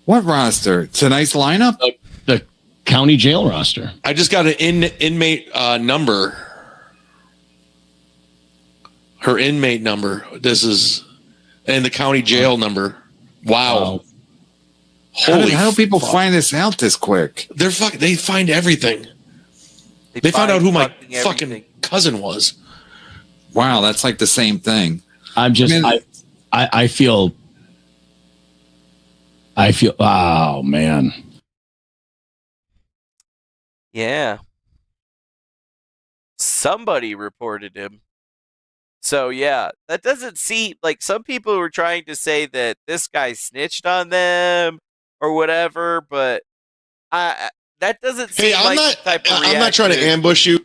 What roster? Tonight's lineup? The county jail roster. I just got an inmate number. Her inmate number. This is, and the county jail number. Wow. Holy! How do people find this out this quick? They find everything. They found out who my fucking cousin was. Wow, that's like the same thing. I feel. Oh man. Yeah. Somebody reported him. So yeah, that doesn't seem like, some people were trying to say that this guy snitched on them or whatever, but that doesn't seem I'm like the type of reaction. I'm not trying to ambush you.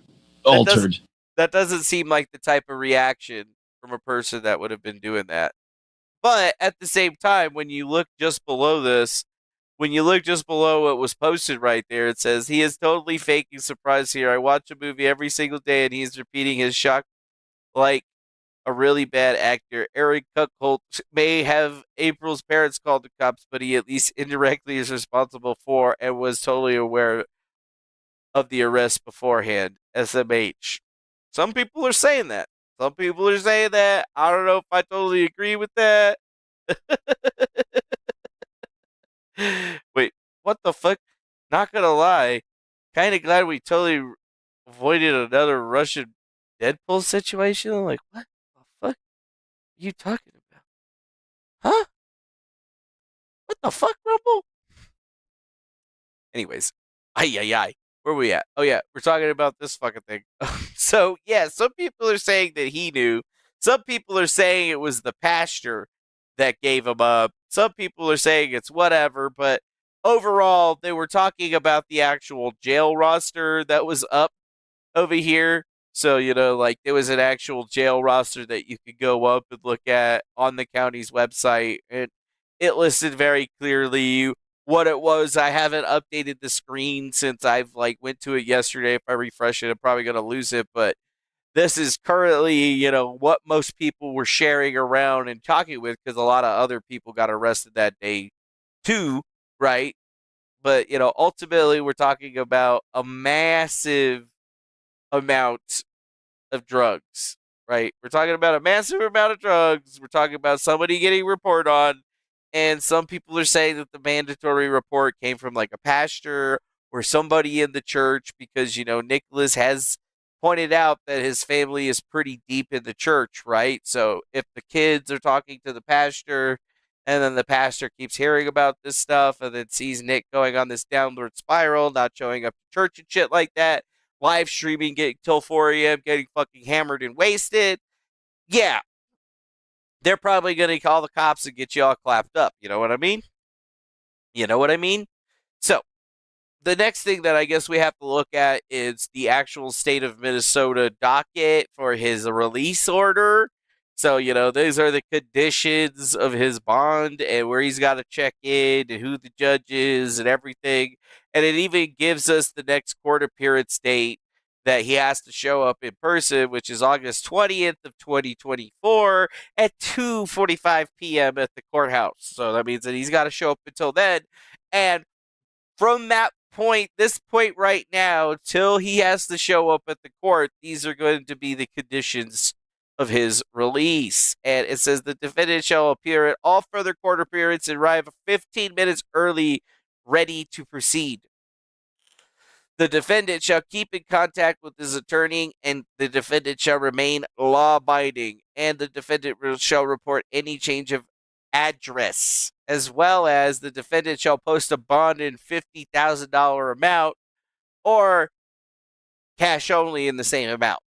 Altered. That doesn't seem like the type of reaction from a person that would have been doing that. But at the same time, when you look just below this, when you look just below what was posted right there, it says, he is totally faking surprise here. I watch a movie every single day and he's repeating his shock like a really bad actor. Eric Kuckholt may have April's parents called the cops, but he at least indirectly is responsible for and was totally aware of the arrest beforehand. SMH. Some people are saying that. Some people are saying that. I don't know if I totally agree with that. Wait, what the fuck? Not gonna lie, kind of glad we totally avoided another Russian Deadpool situation. Like, what the fuck are you talking about? Huh? What the fuck, Rumble? Anyways, ay. Where are we at? Oh yeah, we're talking about this fucking thing. So yeah, some people are saying that he knew. Some people are saying it was the pastor that gave him up. Some people are saying it's whatever, but overall, they were talking about the actual jail roster that was up over here. So, like, there was an actual jail roster that you could go up and look at on the county's website, and it listed very clearly what it was. I haven't updated the screen since I've went to it yesterday. If I refresh it, I'm probably going to lose it, but this is currently, what most people were sharing around and talking with, because a lot of other people got arrested that day too, right? But, ultimately we're talking about a massive amount of drugs, right? We're talking about a massive amount of drugs. We're talking about somebody getting reported on, and some people are saying that the mandatory report came from a pastor or somebody in the church, because, Nicholas has pointed out that his family is pretty deep in the church, right? So if the kids are talking to the pastor, and then the pastor keeps hearing about this stuff and then sees Nick going on this downward spiral, not showing up to church and shit like that, live streaming, getting till 4 a.m., getting fucking hammered and wasted, yeah, they're probably going to call the cops and get you all clapped up. You know what I mean? So, the next thing that I guess we have to look at is the actual state of Minnesota docket for his release order. So, these are the conditions of his bond and where he's got to check in and who the judge is and everything. And it even gives us the next court appearance date that he has to show up in person, which is August 20th of 2024 at 2:45 p.m. at the courthouse. So that means that he's got to show up until then. And from this point right now, till he has to show up at the court, these are going to be the conditions of his release. And it says the defendant shall appear at all further court appearances and arrive 15 minutes early, ready to proceed. The defendant shall keep in contact with his attorney, and the defendant shall remain law-abiding, and the defendant shall report any change of address, as well as the defendant shall post a bond in $50,000 amount or cash only in the same amount.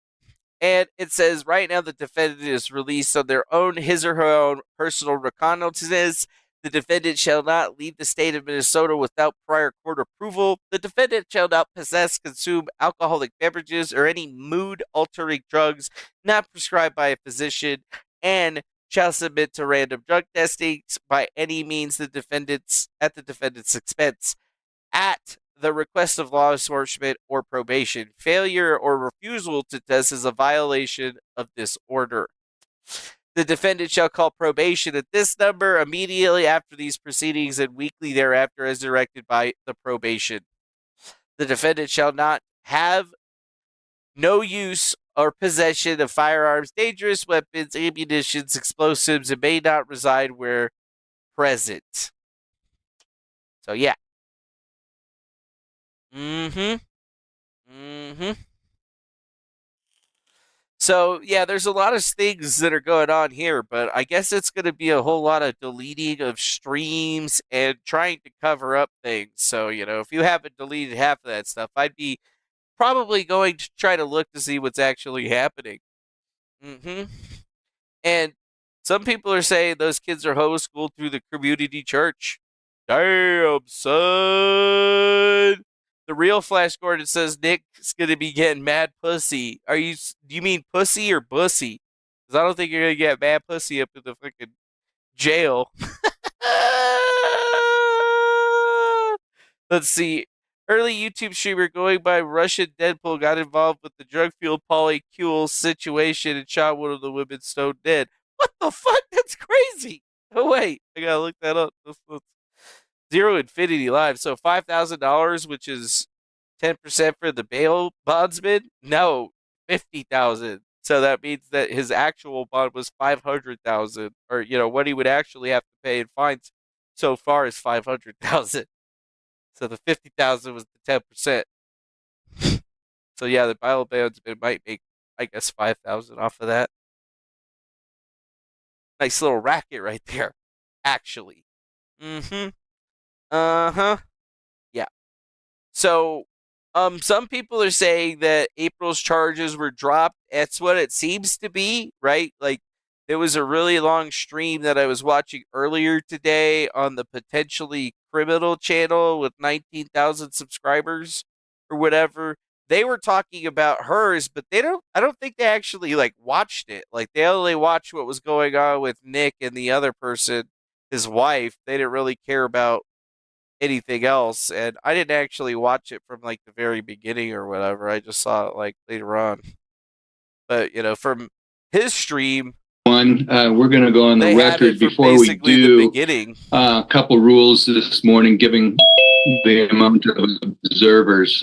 And it says right now the defendant is released on his or her own personal reconnaissances. The defendant shall not leave the state of Minnesota without prior court approval. The defendant shall not possess, consume alcoholic beverages or any mood-altering drugs not prescribed by a physician, and shall submit to random drug testing by any means at the defendant's expense, at the request of law enforcement or probation. Failure or refusal to test is a violation of this order. The defendant shall call probation at this number immediately after these proceedings and weekly thereafter as directed by the probation. The defendant shall not have no use or possession of firearms, dangerous weapons, ammunition, explosives, and may not reside where present. So, yeah. So, yeah, there's a lot of things that are going on here, but I guess it's going to be a whole lot of deleting of streams and trying to cover up things. So, if you haven't deleted half of that stuff, I'd be probably going to try to look to see what's actually happening. And some people are saying those kids are homeschooled through the community church. Damn, son. The real Flash Gordon says Nick's going to be getting mad pussy. Do you mean pussy or bussy? Because I don't think you're going to get mad pussy up in the fucking jail. Let's see. Early YouTube streamer going by Russian Deadpool got involved with the drug-fueled polycule situation and shot one of the women stone dead. What the fuck? That's crazy. Oh, wait. I got to look that up. Zero Infinity Live. So $5,000, which is 10% for the bail bondsman? No, $50,000. So that means that his actual bond was $500,000, or what he would actually have to pay in fines so far is $500,000. So the $50,000 was the 10%. So yeah, the bail bondsman might make, I guess, $5,000 off of that. Nice little racket right there, actually. Yeah. So, some people are saying that April's charges were dropped. That's what it seems to be, right? Like, there was a really long stream that I was watching earlier today on the Potentially Criminal channel with 19,000 subscribers or whatever. They were talking about hers, but I don't think they actually, watched it. Like, they only watched what was going on with Nick and the other person, his wife. They didn't really care about anything else, and I didn't actually watch it from the very beginning or whatever. I just saw it later on. But from his stream, we're going to go on the record before we do a couple rules this morning, giving the amount of observers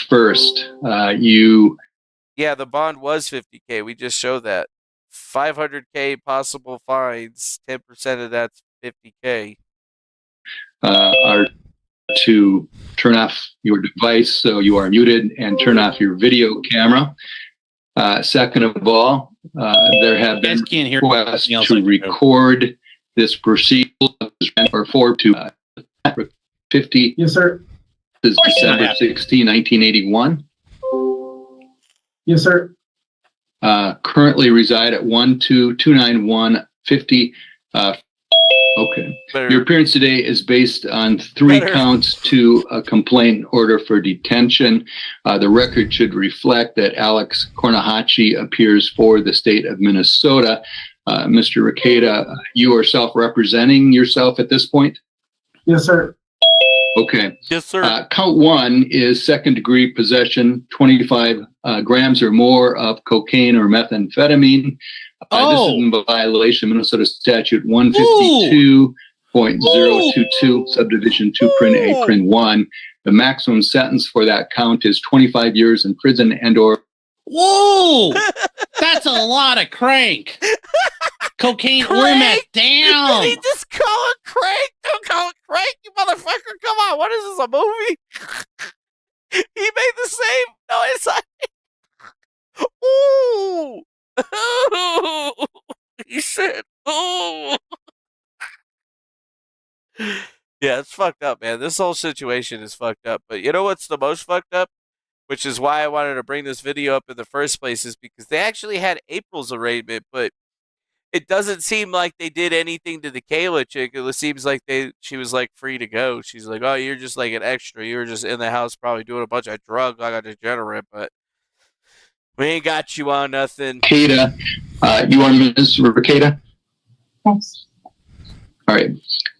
first. The bond was $50K. We just showed that. $500K possible fines. 10% of that's $50K. Are to turn off your device so you are muted and turn off your video camera. Second of all, there have been requests to record this proceeding or for to 50. Yes, sir. This is December 16, 1981. Yes, sir. Currently reside at 12291 50. Okay. Your appearance today is based on 3 counts to a complaint order for detention. The record should reflect that Alex Kornahachi appears for the state of Minnesota. Mr. Rekieta, you are self-representing yourself at this point? Yes, sir. Okay. Yes, sir. Count 1 is second-degree possession, 25 grams or more of cocaine or methamphetamine. This is in violation of Minnesota Statute 152.022, Subdivision 2, Print A, Print 1. The maximum sentence for that count is 25 years in prison and or Whoa! That's a lot of crank. Cocaine or meth. Damn. Did he just call it crank? Don't call it crank, you motherfucker. Come on. What is this, a movie? He made the same noise. Ooh. Ooh. He said, ooh. Yeah, it's fucked up, man. This whole situation is fucked up. But you know what's the most fucked up? Which is why I wanted to bring this video up in the first place, is because they actually had April's arraignment, but it doesn't seem like they did anything to the Kayla chick. It seems like she was like free to go. She's like, oh, you're just like an extra. You were just in the house probably doing a bunch of drugs like a degenerate, but we ain't got you on nothing. Rekieta, you are Ms. Rekieta? Yes. All right.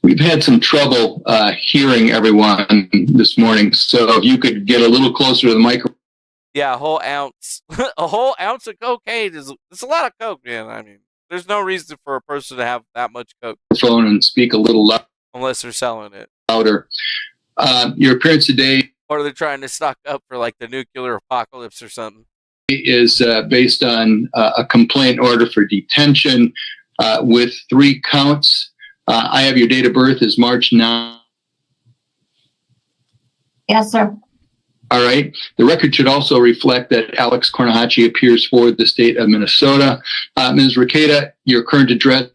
We've had some trouble hearing everyone this morning, so if you could get a little closer to the microphone. Yeah, a whole ounce. A whole ounce of cocaine it's a lot of coke, man. I mean, there's no reason for a person to have that much coke. And speak a little louder. Unless they're selling it. Louder. Your appearance today. Or they're trying to stock up for like the nuclear apocalypse or something. Is based on a complaint order for detention with 3 counts. I have your date of birth is March 9. Yes, sir. All right. The record should also reflect that Alex Cornahachi appears for the state of Minnesota. Ms. Rekieta, your current address.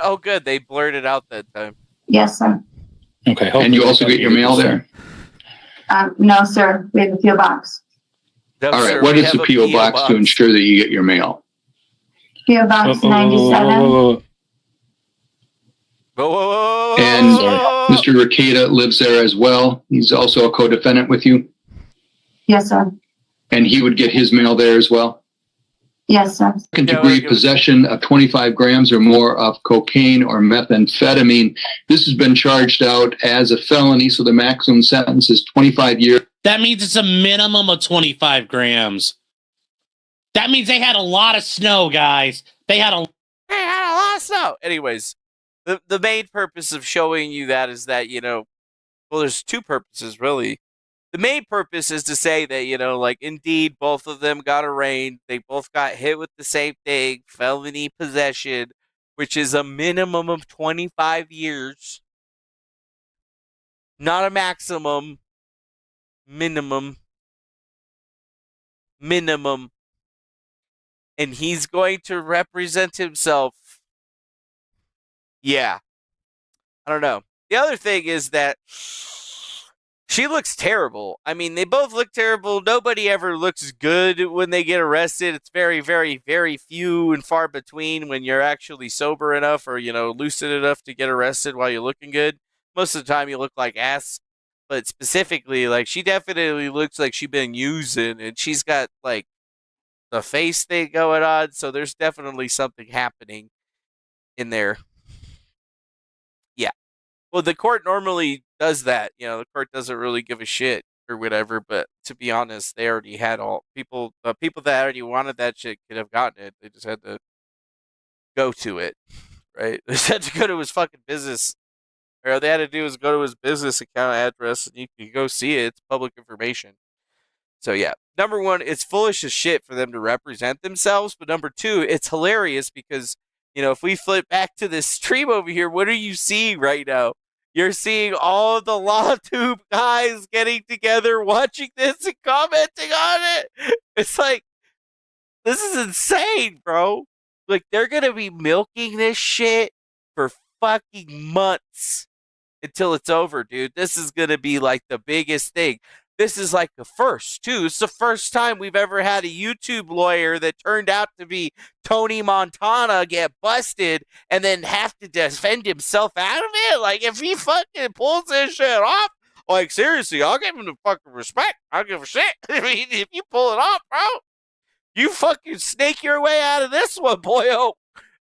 Oh, good. They blurred it out that time. Yes, sir. Okay. And you also get your mail there? No, sir. We have a PO box. No, all right. sir, What is the PO box to ensure that you get your mail? PO box 97. And Mr. Rekieta lives there as well. He's also a co-defendant with you. Yes, sir. And he would get his mail there as well. Yes, sir. Second degree possession of 25 grams or more of cocaine or methamphetamine. This has been charged out as a felony, so the maximum sentence is 25 years. That means it's a minimum of 25 grams. That means they had a lot of snow, guys. They had a lot of snow. Anyways, the main purpose of showing you that is that, well, there's 2 purposes, really. The main purpose is to say that, like, indeed, both of them got arraigned. They both got hit with the same thing, felony possession, which is a minimum of 25 years. Not a maximum. Minimum. And he's going to represent himself. Yeah. I don't know. The other thing is that she looks terrible. I mean, they both look terrible. Nobody ever looks good when they get arrested. It's very, very, very few and far between when you're actually sober enough or, lucid enough to get arrested while you're looking good. Most of the time you look like ass. But specifically, like, she definitely looks like she's been using, and she's got, like, the face thing going on. So there's definitely something happening in there. Yeah. Well, the court normally does that. The court doesn't really give a shit or whatever. But to be honest, they already had people that already wanted that shit could have gotten it. They just had to go to it, right? They just had to go to his fucking business. Or all they had to do was go to his business account address and you can go see it. It's public information. So yeah, number 1, it's foolish as shit for them to represent themselves. But number 2, it's hilarious because, if we flip back to this stream over here, what are you seeing right now? You're seeing all the LawTube guys getting together, watching this and commenting on it. It's like, this is insane, bro. Like, they're going to be milking this shit for fucking months until it's over, dude. This is going to be like the biggest thing. This is like the first, too. It's the first time we've ever had a YouTube lawyer that turned out to be Tony Montana get busted and then have to defend himself out of it. Like, if he fucking pulls this shit off, like, seriously, I'll give him the fucking respect. I'll give a shit. I mean, if you pull it off, bro, you fucking snake your way out of this one, boyo.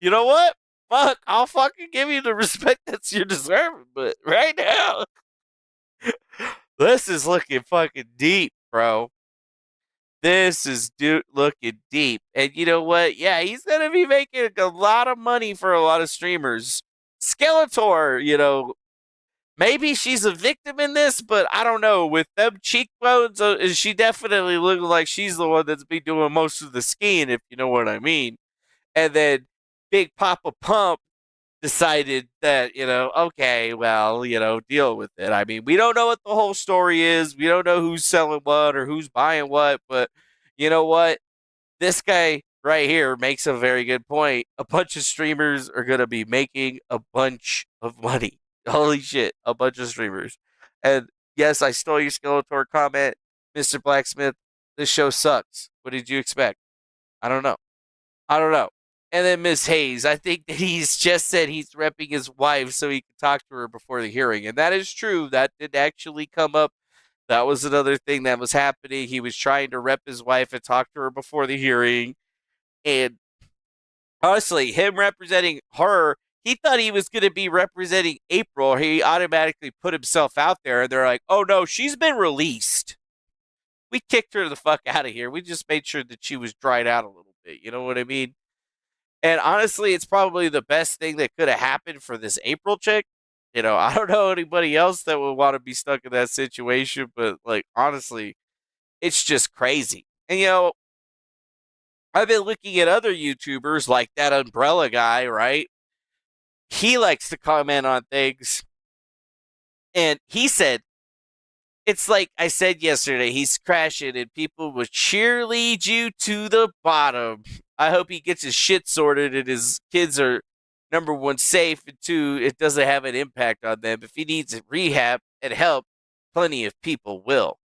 You know what? Fuck, I'll fucking give you the respect that you're deserving. But right now, this is looking fucking deep, bro. This is looking deep. And you know what? Yeah, he's going to be making a lot of money for a lot of streamers. Skeletor, maybe she's a victim in this, but I don't know. With them cheekbones, she definitely looks like she's the one that's been doing most of the skiing, if you know what I mean. And then Big Papa Pump decided that, okay, well, deal with it. I mean, we don't know what the whole story is. We don't know who's selling what or who's buying what, but you know what? This guy right here makes a very good point. A bunch of streamers are going to be making a bunch of money. Holy shit, a bunch of streamers. And yes, I stole your Skeletor comment, Mr. Blacksmith. This show sucks. What did you expect? I don't know. And then Miss Hayes, I think that he's just said he's repping his wife so he can talk to her before the hearing. And that is true. That did actually come up. That was another thing that was happening. He was trying to rep his wife and talk to her before the hearing. And honestly, him representing her, he thought he was going to be representing April. He automatically put himself out there. And they're like, oh, no, she's been released. We kicked her the fuck out of here. We just made sure that she was dried out a little bit. You know what I mean? And honestly, it's probably the best thing that could have happened for this April chick. I don't know anybody else that would want to be stuck in that situation, but like, honestly, it's just crazy. And I've been looking at other YouTubers like that Umbrella guy, right? He likes to comment on things. And he said, it's like I said yesterday, he's crashing and people will cheerlead you to the bottom. I hope he gets his shit sorted and his kids are, number one, safe, and two, it doesn't have an impact on them. If he needs rehab and help, plenty of people will.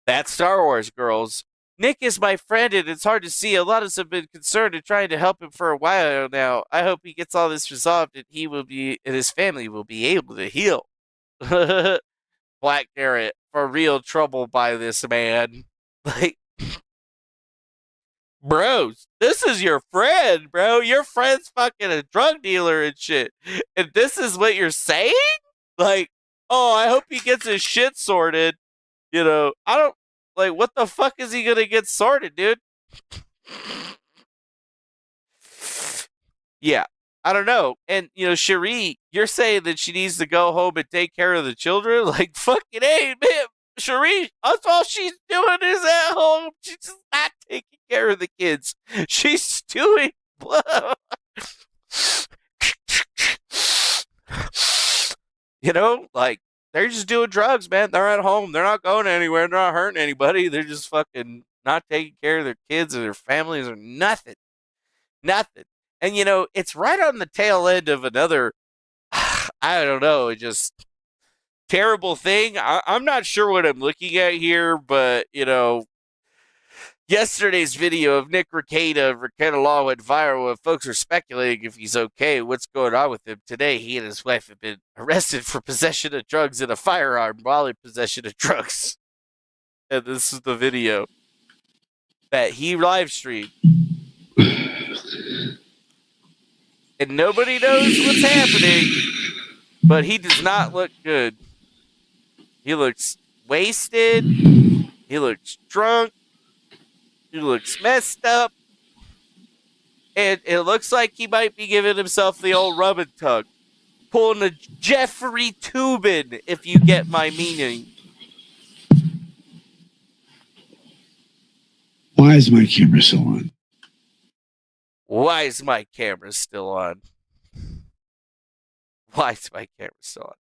That's Star Wars, girls. Nick is my friend, and it's hard to see. A lot of us have been concerned and trying to help him for a while now. I hope he gets all this resolved and and his family will be able to heal. Black Garrett, for real trouble by this man. Like, bros, this is your friend, bro. Your friend's fucking a drug dealer and shit. And this is what you're saying? Like, oh, I hope he gets his shit sorted. I don't, like, what the fuck is he gonna get sorted, dude? Yeah, I don't know. And, Cherie, you're saying that she needs to go home and take care of the children? Like, fucking A, man. Cherie, that's all she's doing is at home. She's just not taking care of the kids. She's doing. Like, they're just doing drugs, man. They're at home. They're not going anywhere. They're not hurting anybody. They're just fucking not taking care of their kids or their families or nothing. Nothing. And, it's right on the tail end of another, I don't know, just terrible thing. I'm not sure what I'm looking at here, but, yesterday's video of Nick Rekieta of Rekieta Law went viral and folks are speculating if he's okay. What's going on with him? Today, he and his wife have been arrested for possession of drugs and a firearm while in possession of drugs. And this is the video that he live streamed. And nobody knows what's happening, but he does not look good. He looks wasted. He looks drunk. He looks messed up. And it looks like he might be giving himself the old rub and tug. Pulling a Jeffrey Toobin, if you get my meaning. Why is my camera still on? Why is my camera still on? Why is my camera still on?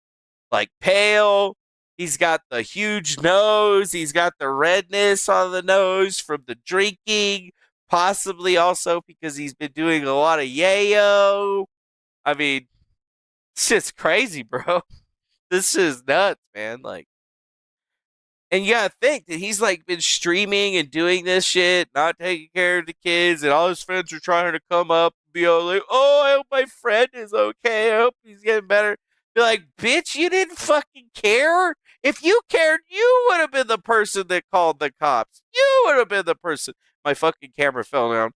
Like, pale. He's got the huge nose. He's got the redness on the nose from the drinking. Possibly also because he's been doing a lot of yayo. I mean, it's just crazy, bro. This is nuts, man. Like, and you gotta think that he's like been streaming and doing this shit, not taking care of the kids, and all his friends are trying to come up and be all like, oh, I hope my friend is okay. I hope he's getting better. Be like, bitch, you didn't fucking care? If you cared, you would have been the person that called the cops. You would have been the person. My fucking camera fell down.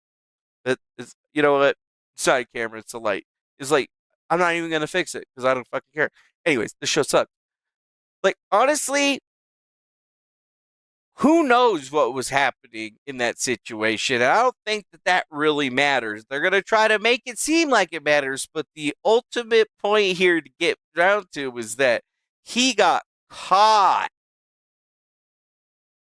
You know what? It's not a camera, it's a light. It's like, I'm not even gonna fix it because I don't fucking care. Anyways, this show sucks. Like, honestly, who knows what was happening in that situation? And I don't think that really matters. They're going to try to make it seem like it matters, but the ultimate point here to get down to was that he got caught.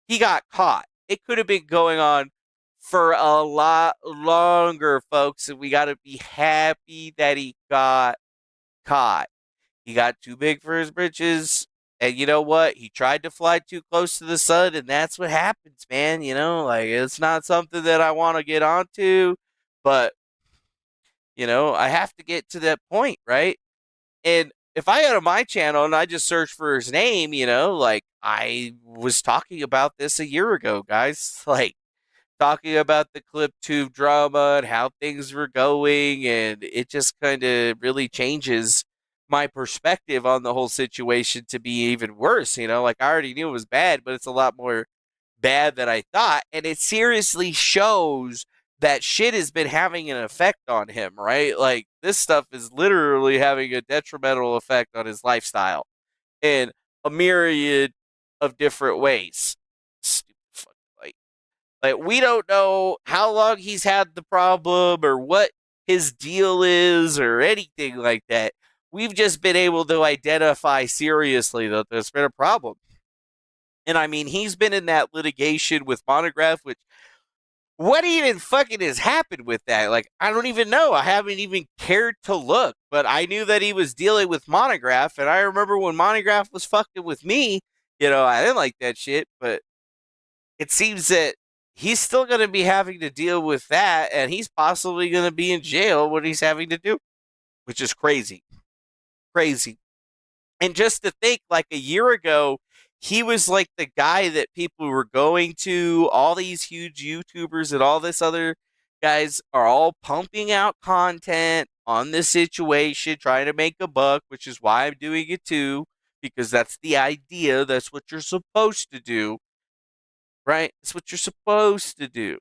He got caught. It could have been going on for a lot longer, folks, and we got to be happy that he got caught. He got too big for his britches, and you know what? He tried to fly too close to the sun, and that's what happens, man. You know, like, it's not something that I want to get onto, but, you know, I have to get to that point, right? And if I go to my channel and I just search for his name, you know, like, I was talking about this a year ago, guys, like, talking about the clip tube drama and how things were going, and it just kind of really changes my perspective on the whole situation to be even worse. You know, like, I already knew it was bad, but it's a lot more bad than I thought, and it seriously shows that shit has been having an effect on him, right? Like, this stuff is literally having a detrimental effect on his lifestyle in a myriad of different ways. Stupid fucking light. Like, we don't know how long he's had the problem or what his deal is or anything like that. We've just been able to identify seriously that there's been a problem. And I mean, he's been in that litigation with Monograph, which, what even fucking has happened with that? Like, I don't even know. I haven't even cared to look, but I knew that he was dealing with Monograph, and I remember when Monograph was fucking with me, you know, I didn't like that shit, but it seems that he's still going to be having to deal with that, and he's possibly going to be in jail what he's having to do, which is crazy. Crazy. And just to think, like, a year ago, he was like the guy that people were going to, all these huge YouTubers and all this other guys are all pumping out content on this situation, trying to make a buck, which is why I'm doing it too, because that's the idea. That's what you're supposed to do, right? That's what you're supposed to do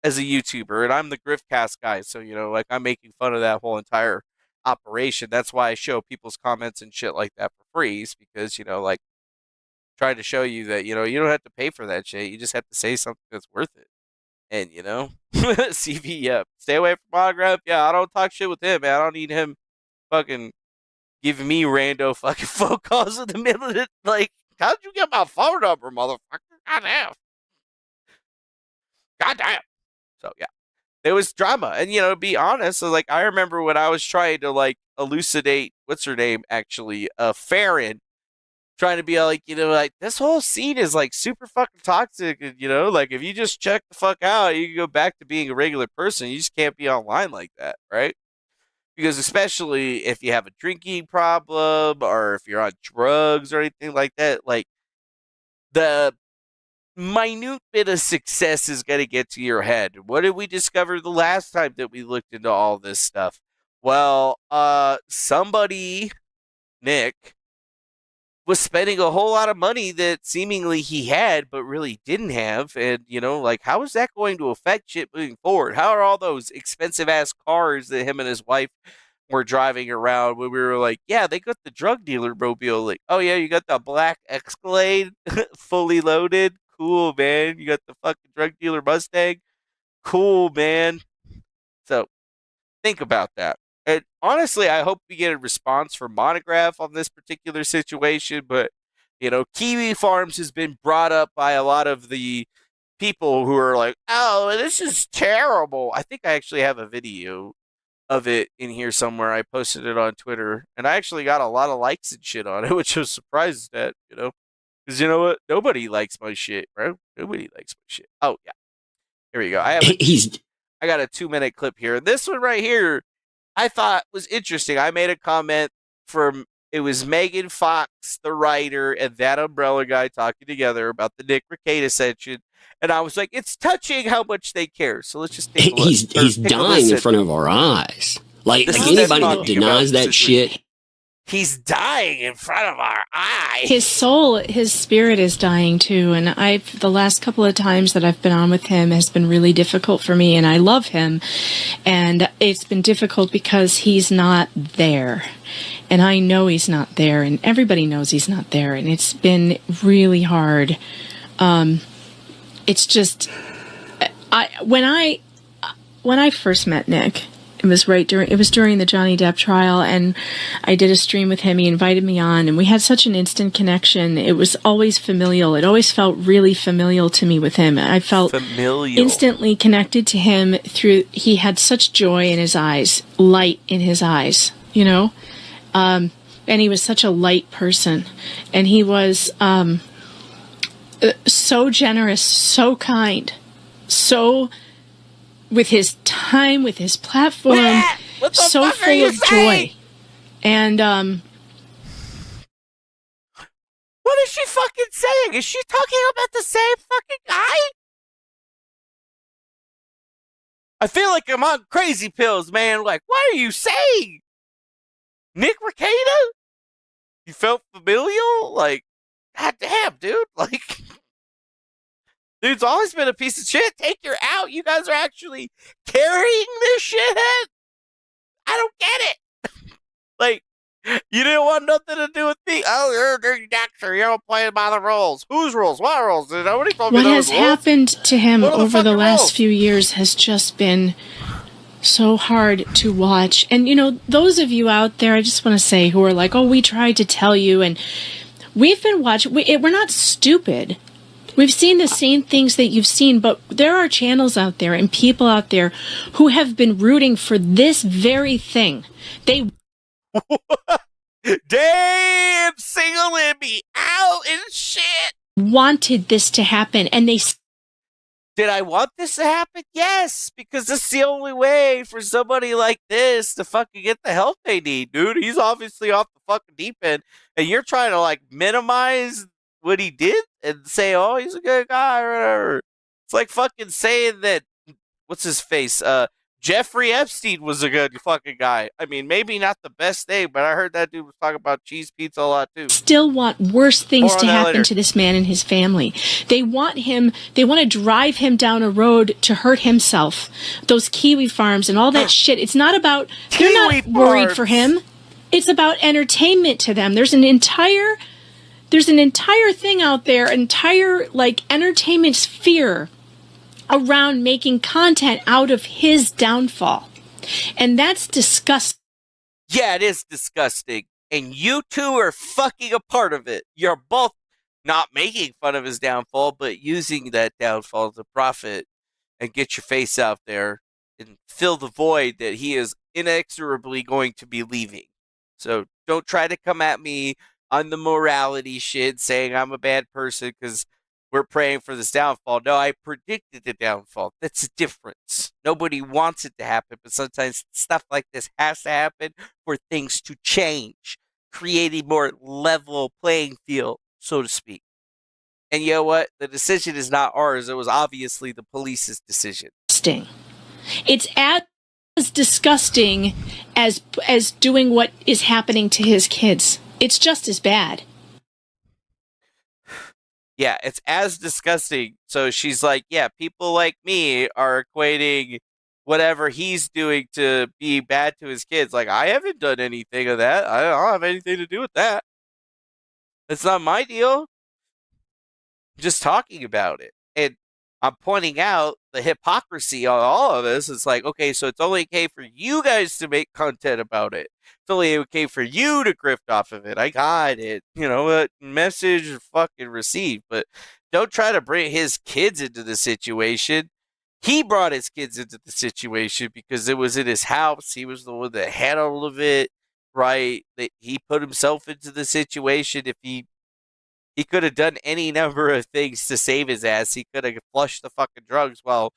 as a YouTuber. And I'm the Griftcast guy, so, you know, like, I'm making fun of that whole entire operation. That's why I show people's comments and shit like that for free, is because, you know, like, trying to show you that, you know, you don't have to pay for that shit. You just have to say something that's worth it. And, you know, CV, yeah, stay away from Monograph. Yeah, I don't talk shit with him, man. I don't need him fucking giving me rando fucking phone calls in the middle of it. Like, how'd you get my phone number, motherfucker? Goddamn. Goddamn. So, yeah, there was drama. And, you know, to be honest, so, like, I remember when I was trying to, like, elucidate, what's her name, actually, Farron, trying to be like, you know, like, this whole scene is like super fucking toxic, and, you know, like, if you just check the fuck out, you can go back to being a regular person. You just can't be online like that, right? Because especially if you have a drinking problem or if you're on drugs or anything like that, like, the minute bit of success is going to get to your head. What did we discover the last time that we looked into all this stuff? Well, somebody, Nick, was spending a whole lot of money that seemingly he had but really didn't have. And, you know, like, how is that going to affect shit moving forward? How are all those expensive ass cars that him and his wife were driving around when we were like, yeah, they got the drug dealer mobile? Like, oh yeah, you got the black Escalade fully loaded, cool, man. You got the fucking drug dealer Mustang, cool, man. So think about that. And honestly, I hope we get a response from Monograph on this particular situation. But, you know, Kiwi Farms has been brought up by a lot of the people who are like, oh, this is terrible. I think I actually have a video of it in here somewhere. I posted it on Twitter, and I actually got a lot of likes and shit on it, which I was surprised at, you know, because, you know what? Nobody likes my shit, bro. Nobody likes my shit. Oh, yeah. Here we go. I got a 2-minute clip here. This one right here, I thought was interesting. I made a comment it was Megan Fox, the writer, and that Umbrella guy talking together about the Nick Rekieta ascension. And I was like, it's touching how much they care. So let's just take a look. He's dying in front of our eyes. Like anybody that denies that shit. He's dying in front of our eyes. His soul, his spirit is dying too. And the last couple of times that I've been on with him has been really difficult for me. And I love him. And it's been difficult because he's not there. And I know he's not there. And everybody knows he's not there. And it's been really hard. It's just, when I first met Nick, It was during the Johnny Depp trial, and I did a stream with him. He invited me on, and we had such an instant connection. It was always familial. It always felt really familial to me with him. I felt instantly connected to him he had such joy in his eyes, light in his eyes, and he was such a light person, and he was so generous, so kind, so with his time, with his platform, so full of joy. And what is she fucking saying? Is she talking about the same fucking guy? I feel like I'm on crazy pills, man. Like, what are you saying? Nick Rekieta? You felt familial? Like, goddamn, dude. Like, dude's always been a piece of shit. Take your out. You guys are actually carrying this shit. I don't get it. Like, you didn't want nothing to do with me. Oh, you're a dirty actor. You don't play by the rules. Whose rules? What rules? Nobody told me what those has rules. happened to him over the last rules? few years has just been so hard to watch. And, those of you out there, I just want to say, who are like, oh, we tried to tell you. And we've been watching. We're not stupid. We've seen the same things that you've seen, but there are channels out there and people out there who have been rooting for this very thing. They damn, singling me out and shit. Wanted this to happen, and they. Did I want this to happen? Yes, because this is the only way for somebody like this to fucking get the help they need, dude. He's obviously off the fucking deep end, and you're trying to like minimize what he did and say, oh, he's a good guy or whatever. It's like fucking saying that, what's his face? Jeffrey Epstein was a good fucking guy. I mean, maybe not the best thing, but I heard that dude was talking about cheese pizza a lot too. Still want worse things to happen to this man and his family. They want to drive him down a road to hurt himself. Those kiwi farms and all that shit. It's not about, they're not worried for him. It's about entertainment to them. There's an entire thing out there, entire like entertainment sphere around making content out of his downfall. And that's disgusting. Yeah, it is disgusting. And you two are fucking a part of it. You're both not making fun of his downfall, but using that downfall to profit and get your face out there and fill the void that he is inexorably going to be leaving. So don't try to come at me on the morality shit saying I'm a bad person because we're praying for this downfall. No, I predicted the downfall. That's a difference. Nobody wants it to happen, but sometimes stuff like this has to happen for things to change, creating more level playing field, so to speak. And you know what? The decision is not ours. It was obviously the police's decision. It's as disgusting as doing what is happening to his kids. It's just as bad. Yeah, it's as disgusting. So she's like, yeah, people like me are equating whatever he's doing to be bad to his kids. Like, I haven't done anything of that. I don't have anything to do with that. It's not my deal. I'm just talking about it. And I'm pointing out the hypocrisy on all of this. It's like, okay, so it's only okay for you guys to make content about it. It's only okay for you to grift off of it. I got it. You know what? Message fucking received. But don't try to bring his kids into the situation. He brought his kids into the situation because it was in his house. He was the one that had all of it, right? He put himself into the situation. If he could have done any number of things to save his ass. He could have flushed the fucking drugs while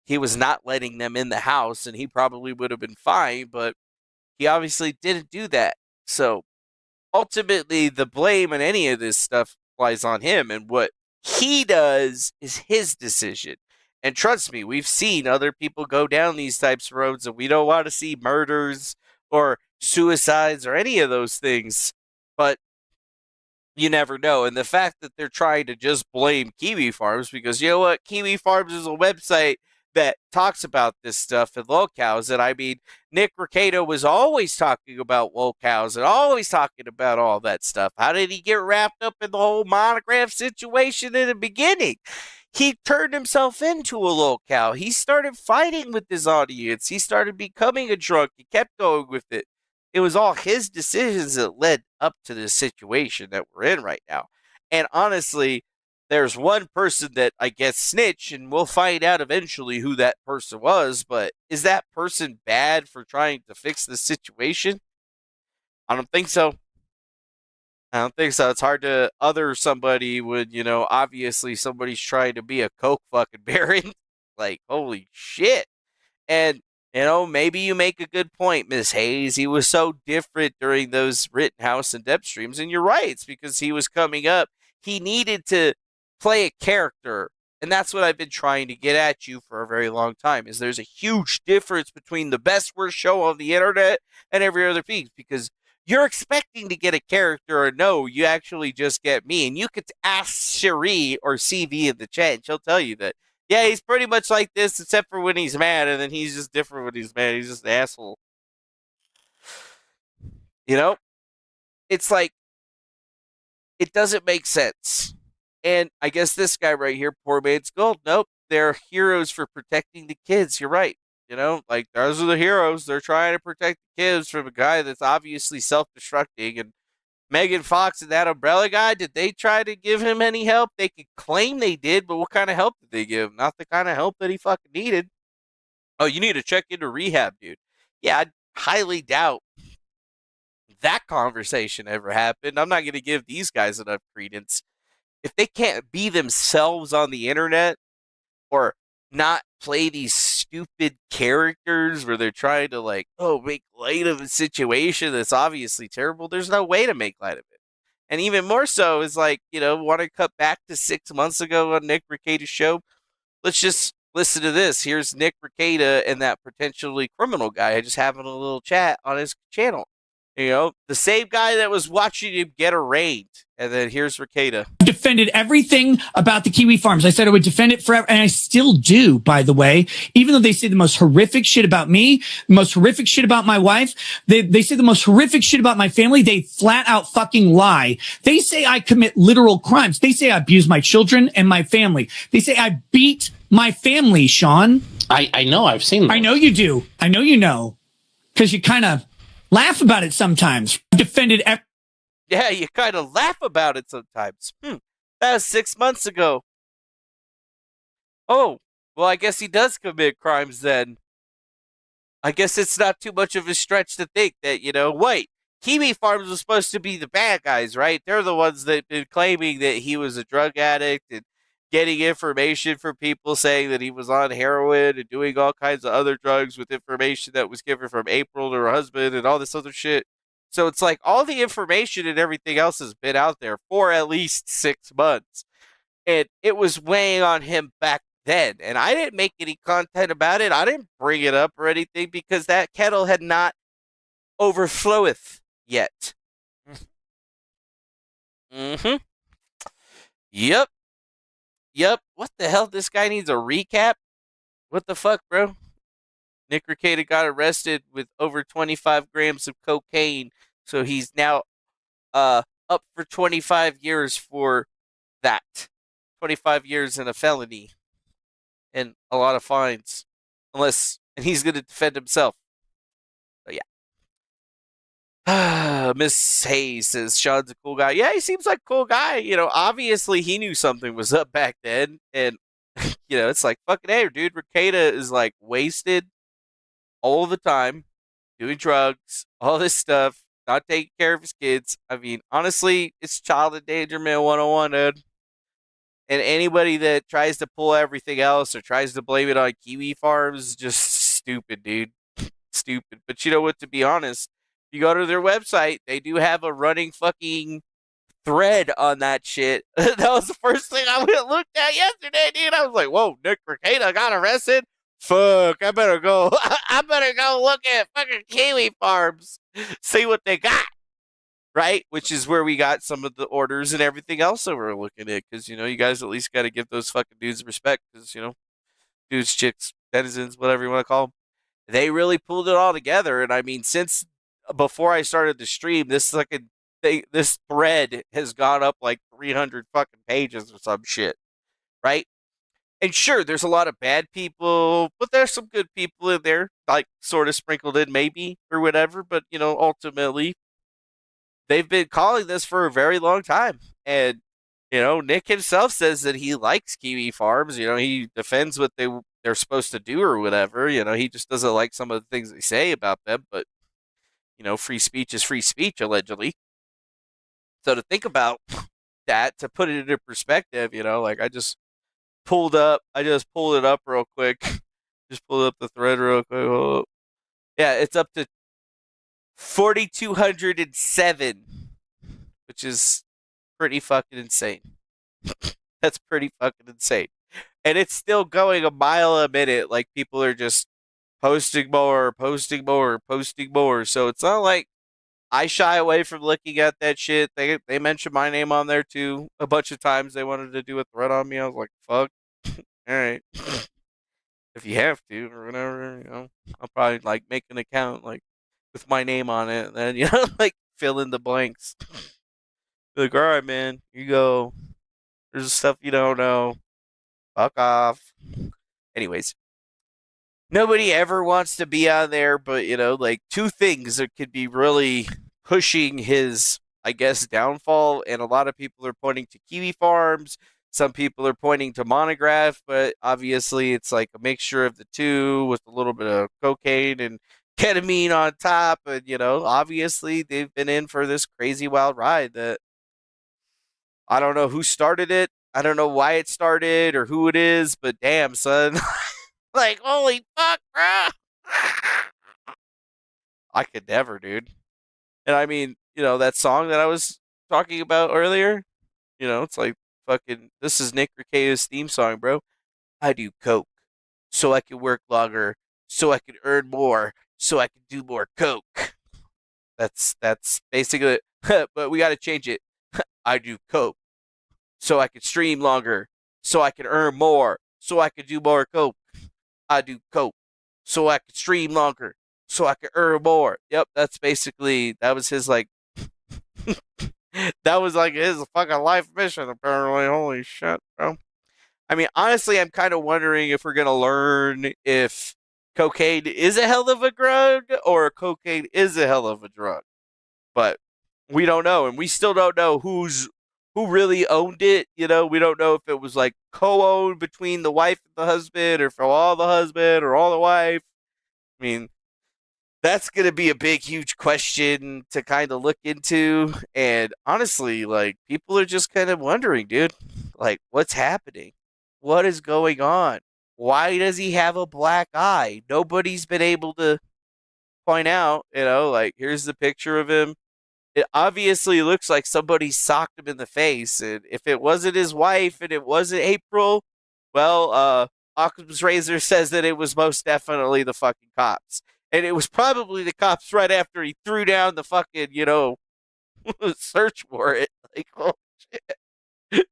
he was not letting them in the house, and he probably would have been fine, but he obviously didn't do that. So ultimately, the blame in any of this stuff lies on him, and what he does is his decision. And trust me, we've seen other people go down these types of roads, and we don't want to see murders or suicides or any of those things, but you never know. And the fact that they're trying to just blame Kiwi Farms, because you know what? Kiwi Farms is a website that talks about this stuff and locales. And I mean, Nick Rekieta was always talking about locales and always talking about all that stuff. How did he get wrapped up in the whole monograph situation in the beginning? he turned himself into a lolcow. He started fighting with his audience. He started becoming a drunk. He kept going with it. It was all his decisions that led up to this situation that we're in right now. And honestly, there's one person that I guess snitched, and we'll find out eventually who that person was. But is that person bad for trying to fix the situation? I don't think so. I don't think so. It's hard to other somebody when, obviously somebody's trying to be a coke fucking baron. Like, holy shit. And, maybe you make a good point, Miss Hayes. He was so different during those Rittenhouse and Depp streams. And you're right. It's because he was coming up. He needed to play a character. And that's what I've been trying to get at you for a very long time, is there's a huge difference between the best worst show on the internet and every other piece, because you're expecting to get a character, or no, you actually just get me. And you could ask Cherie or CV in the chat, and she'll tell you that, yeah, he's pretty much like this, except for when he's mad, and then he's just different when he's mad. He's just an asshole. It's like, it doesn't make sense. And I guess this guy right here, poor man's gold. Nope, they're heroes for protecting the kids. You're right. Like, those are the heroes. They're trying to protect the kids from a guy that's obviously self-destructing. And Megan Fox and that Umbrella guy, did they try to give him any help? They could claim they did, but what kind of help did they give him? Not the kind of help that he fucking needed. Oh, you need to check into rehab, dude. Yeah, I highly doubt that conversation ever happened. I'm not going to give these guys enough credence. If they can't be themselves on the internet, or not play these stupid characters where they're trying to make light of a situation that's obviously terrible, there's no way to make light of it. And even more so is want to cut back to 6 months ago on Nick Rekieta's show. Let's just listen to this. Here's Nick Rekieta and that potentially criminal guy just having a little chat on his channel. The same guy that was watching him get arraigned. And then here's Rekieta. Defended everything about the Kiwi farms. I said I would defend it forever. And I still do, by the way. Even though they say the most horrific shit about me, the most horrific shit about my wife, they say the most horrific shit about my family, they flat out fucking lie. They say I commit literal crimes. They say I abuse my children and my family. They say I beat my family, Sean. I know. I've seen that. I know you do. I know you know. Because you kind of laugh about it sometimes. Defended Yeah, you kind of laugh about it sometimes. That was 6 months ago. Oh, well, I guess he does commit crimes then. I guess it's not too much of a stretch to think that, wait, Kiwi Farms was supposed to be the bad guys, right? They're the ones that have been claiming that he was a drug addict and getting information from people saying that he was on heroin and doing all kinds of other drugs with information that was given from April to her husband and all this other shit. So it's like all the information and everything else has been out there for at least 6 months. And it was weighing on him back then. And I didn't make any content about it. I didn't bring it up or anything because that kettle had not overfloweth yet. Mm-hmm. Yep. What the hell? This guy needs a recap? What the fuck, bro? Nick Rekieta got arrested with over 25 grams of cocaine. So he's now up for 25 years for that. 25 years in a felony. And a lot of fines. And he's going to defend himself. So yeah. Miss Hayes says Sean's a cool guy. Yeah, he seems like a cool guy. Obviously he knew something was up back then. And, it's like, fucking hey, dude, Rekieta is wasted all the time, doing drugs, all this stuff, not taking care of his kids. I mean, honestly, it's child endangerment 101, dude. And anybody that tries to pull everything else or tries to blame it on Kiwi Farms is just stupid, dude. Stupid. But you know what, to be honest, if you go to their website, they do have a running fucking thread on that shit. That was the first thing I went and looked at yesterday, dude. I was like, whoa, Nick Rekieta got arrested? Fuck, I better go look at fucking Kiwi Farms, see what they got, right? Which is where we got some of the orders and everything else that we're looking at, because, you guys at least got to give those fucking dudes respect, because, dudes, chicks, denizens, whatever you want to call them, they really pulled it all together. And I mean, since before I started the stream, this thread has gone up 300 fucking pages or some shit, right? And sure, there's a lot of bad people, but there's some good people in there, like sort of sprinkled in maybe or whatever. But, ultimately, they've been calling this for a very long time. And, Nick himself says that he likes Kiwi Farms. He defends what they're supposed to do or whatever. He just doesn't like some of the things they say about them. But, free speech is free speech, allegedly. So to think about that, to put it into perspective, I just pulled it up real quick. Just pulled up the thread real quick. Oh. Yeah, it's up to 4,207, which is pretty fucking insane. That's pretty fucking insane. And it's still going a mile a minute. Like, people are just posting more. So it's not like I shy away from looking at that shit. They mentioned my name on there too a bunch of times. They wanted to do a thread on me. I was like, fuck. All right. If you have to or whatever, I'll probably like make an account like with my name on it, and then like fill in the blanks. Like, all right, man, you go. There's stuff you don't know. Fuck off. Anyways, nobody ever wants to be on there, but like two things that could be really pushing his, I guess, downfall, and a lot of people are pointing to Kiwi Farms. Some people are pointing to Monograph, but obviously it's like a mixture of the two with a little bit of cocaine and ketamine on top. And, obviously they've been in for this crazy wild ride that I don't know who started it. I don't know why it started or who it is, but damn, son. Like, holy fuck, bro. I could never, dude. And I mean, that song that I was talking about earlier, it's like, fucking, this is Nick Rekieta's theme song, bro. I do coke so I can work longer, so I can earn more, so I can do more coke. That's basically it. But we got to change it. I do coke so I can stream longer, so I can earn more, so I can do more coke. I do coke so I can stream longer, so I can earn more. Yep, that was his like that was like his fucking life mission, apparently. Holy shit, bro. I mean, honestly, I'm kind of wondering if we're going to learn if cocaine is a hell of a drug or cocaine is a hell of a drug. But we don't know. And we still don't know who really owned it. We don't know if it was like co-owned between the wife and the husband, or from all the husband or all the wife. I mean, that's going to be a big, huge question to kind of look into. And honestly, like, people are just kind of wondering, dude, like, what's happening? What is going on? Why does he have a black eye? Nobody's been able to point out, like, here's the picture of him. It obviously looks like somebody socked him in the face. And if it wasn't his wife and it wasn't April, well, Occam's Razor says that it was most definitely the fucking cops. And it was probably the cops right after he threw down the fucking, search warrant. Like, oh shit.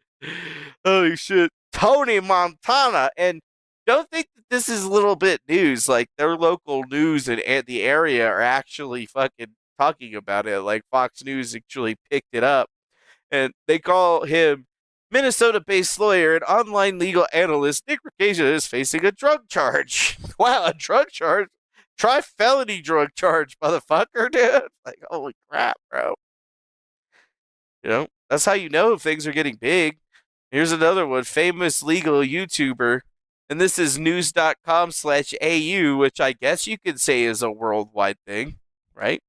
Holy shit. Tony Montana. And don't think that this is a little bit news. Like, their local news and the area are actually fucking talking about it. Like, Fox News actually picked it up. And they call him Minnesota-based lawyer and online legal analyst Nick Rekieta is facing a drug charge. Wow, a drug charge? Try felony drug charge, motherfucker, dude. Like, holy crap, bro. That's how you know if things are getting big. Here's another one. Famous legal YouTuber. And this is news.com/AU, which I guess you could say is a worldwide thing, right?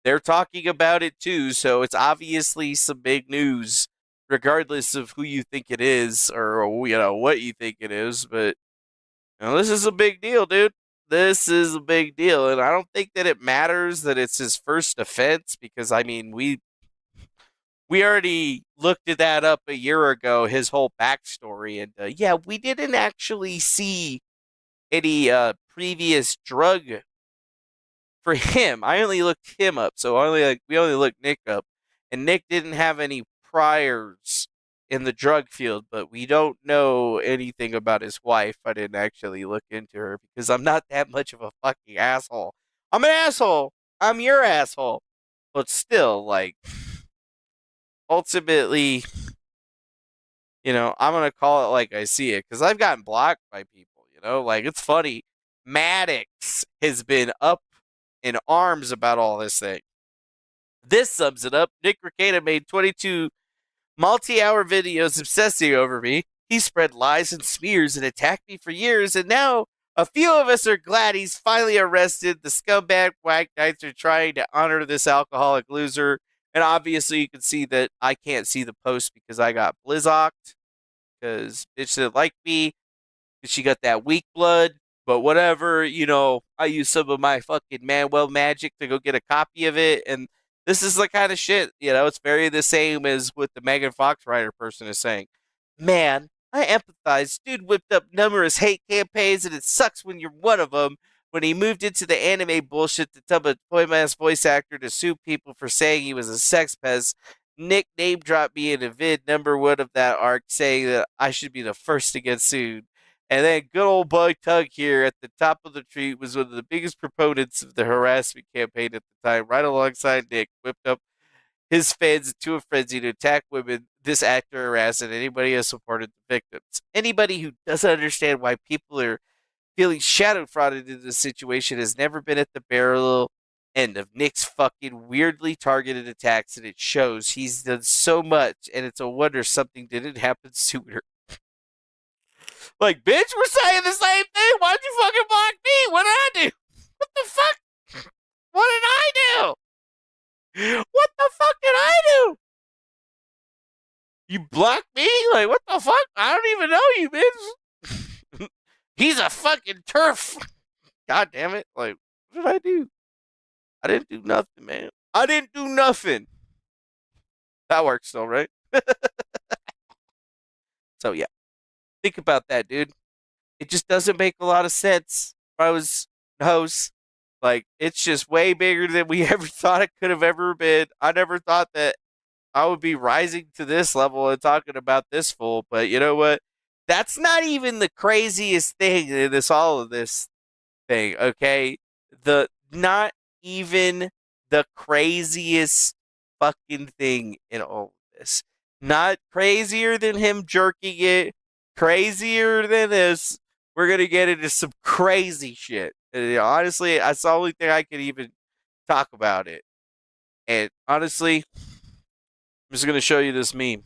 They're talking about it too, so it's obviously some big news, regardless of who you think it is or, what you think it is. But, this is a big deal, dude. This is a big deal. And I don't think that it matters that it's his first offense, because, I mean, we already looked at that up a year ago, his whole backstory. And, yeah, we didn't actually see any previous drug for him. I only looked him up, so we only looked Nick up. And Nick didn't have any priors in the drug field, but we don't know anything about his wife. I didn't actually look into her because I'm not that much of a fucking asshole. I'm an asshole. I'm your asshole. But still, like, ultimately, I'm going to call it like I see it because I've gotten blocked by people, like it's funny. Maddox has been up in arms about all this thing. This sums it up. Nick Rekieta made 22 multi-hour videos obsessing over me. He spread lies and smears and attacked me for years, and now a few of us are glad he's finally arrested. The scumbag whack knights are trying to honor this alcoholic loser, and obviously you can see that I can't see the post because I got blizzocked because bitch didn't like me because she got that weak blood. But whatever, I use some of my fucking Manuel magic to go get a copy of it, and this is the kind of shit, it's very the same as what the Megan Fox writer person is saying. Man, I empathize. Dude whipped up numerous hate campaigns, and it sucks when you're one of them. When he moved into the anime bullshit to tell a toy-ass voice actor to sue people for saying he was a sex pest, Nick name dropped me in a vid number 1 of that arc saying that I should be the first to get sued. And then good old Bug Tug here at the top of the tree was one of the biggest proponents of the harassment campaign at the time, right alongside Nick, whipped up his fans into a frenzy to attack women this actor harassed and anybody who supported the victims. Anybody who doesn't understand why people are feeling shadow frauded in this situation has never been at the barrel end of Nick's fucking weirdly targeted attacks, and it shows. He's done so much, and it's a wonder something didn't happen sooner. Like, bitch, we're saying the same thing. Why'd you fucking block me? What did I do? What the fuck? What did I do? What the fuck did I do? You blocked me? Like, what the fuck? I don't even know you, bitch. He's a fucking turf. God damn it. Like, what did I do? I didn't do nothing, man. I didn't do nothing. That works though, right? So, yeah. Think about that, dude. It just doesn't make a lot of sense. If I was host, like, it's just way bigger than we ever thought it could have ever been. I never thought that I would be rising to this level and talking about this fool. But you know what? That's not even the craziest thing in all of this thing, okay? Not even the craziest fucking thing in all of this. Not crazier than him jerking it. Crazier than this, we're going to get into some crazy shit. And honestly, that's the only thing I can even talk about it. And honestly, I'm just going to show you this meme.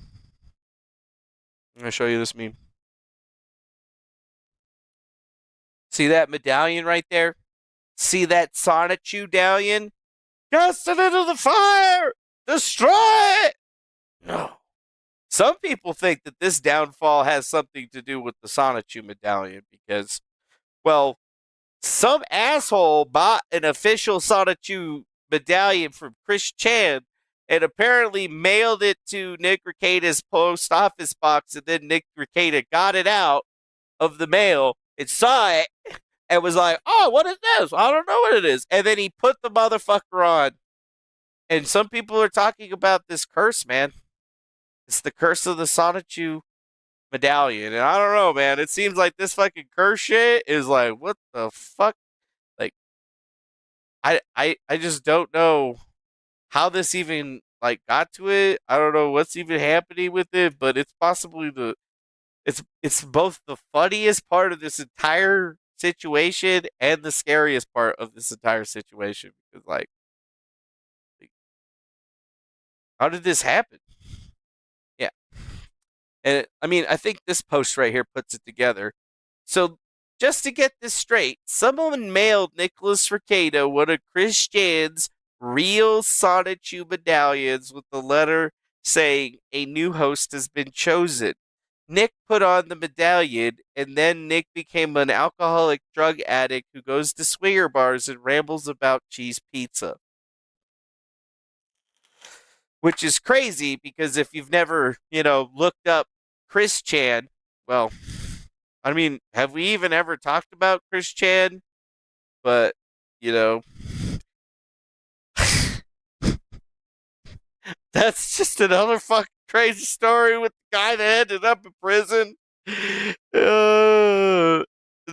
I'm going to show you this meme. See that medallion right there? See that Sonichu medallion? Cast it into the fire! Destroy it! No. Some people think that this downfall has something to do with the Sonichu medallion because, well, some asshole bought an official Sonichu medallion from Chris Chan and apparently mailed it to Nick Rekieta's post office box, and then Nick Rekieta got it out of the mail and saw it and was like, oh, what is this? I don't know what it is. And then he put the motherfucker on. And some people are talking about this curse, man. It's the curse of the Sonichu medallion. And I don't know, man. It seems like this fucking curse shit is like, what the fuck? Like, I just don't know how this even, like, got to it. I don't know what's even happening with it, but it's possibly it's both the funniest part of this entire situation and the scariest part of this entire situation. Because, like how did this happen? Yeah. And I mean, I think this post right here puts it together. So, just to get this straight, someone mailed Nicholas Rekieta one of Chris Chan's real Sonichu medallions with the letter saying a new host has been chosen. Nick put on the medallion, and then Nick became an alcoholic drug addict who goes to swinger bars and rambles about cheese pizza. Which is crazy because if you've never, looked up Chris Chan, well, I mean, have we even ever talked about Chris Chan? But, that's just another fucking crazy story with the guy that ended up in prison.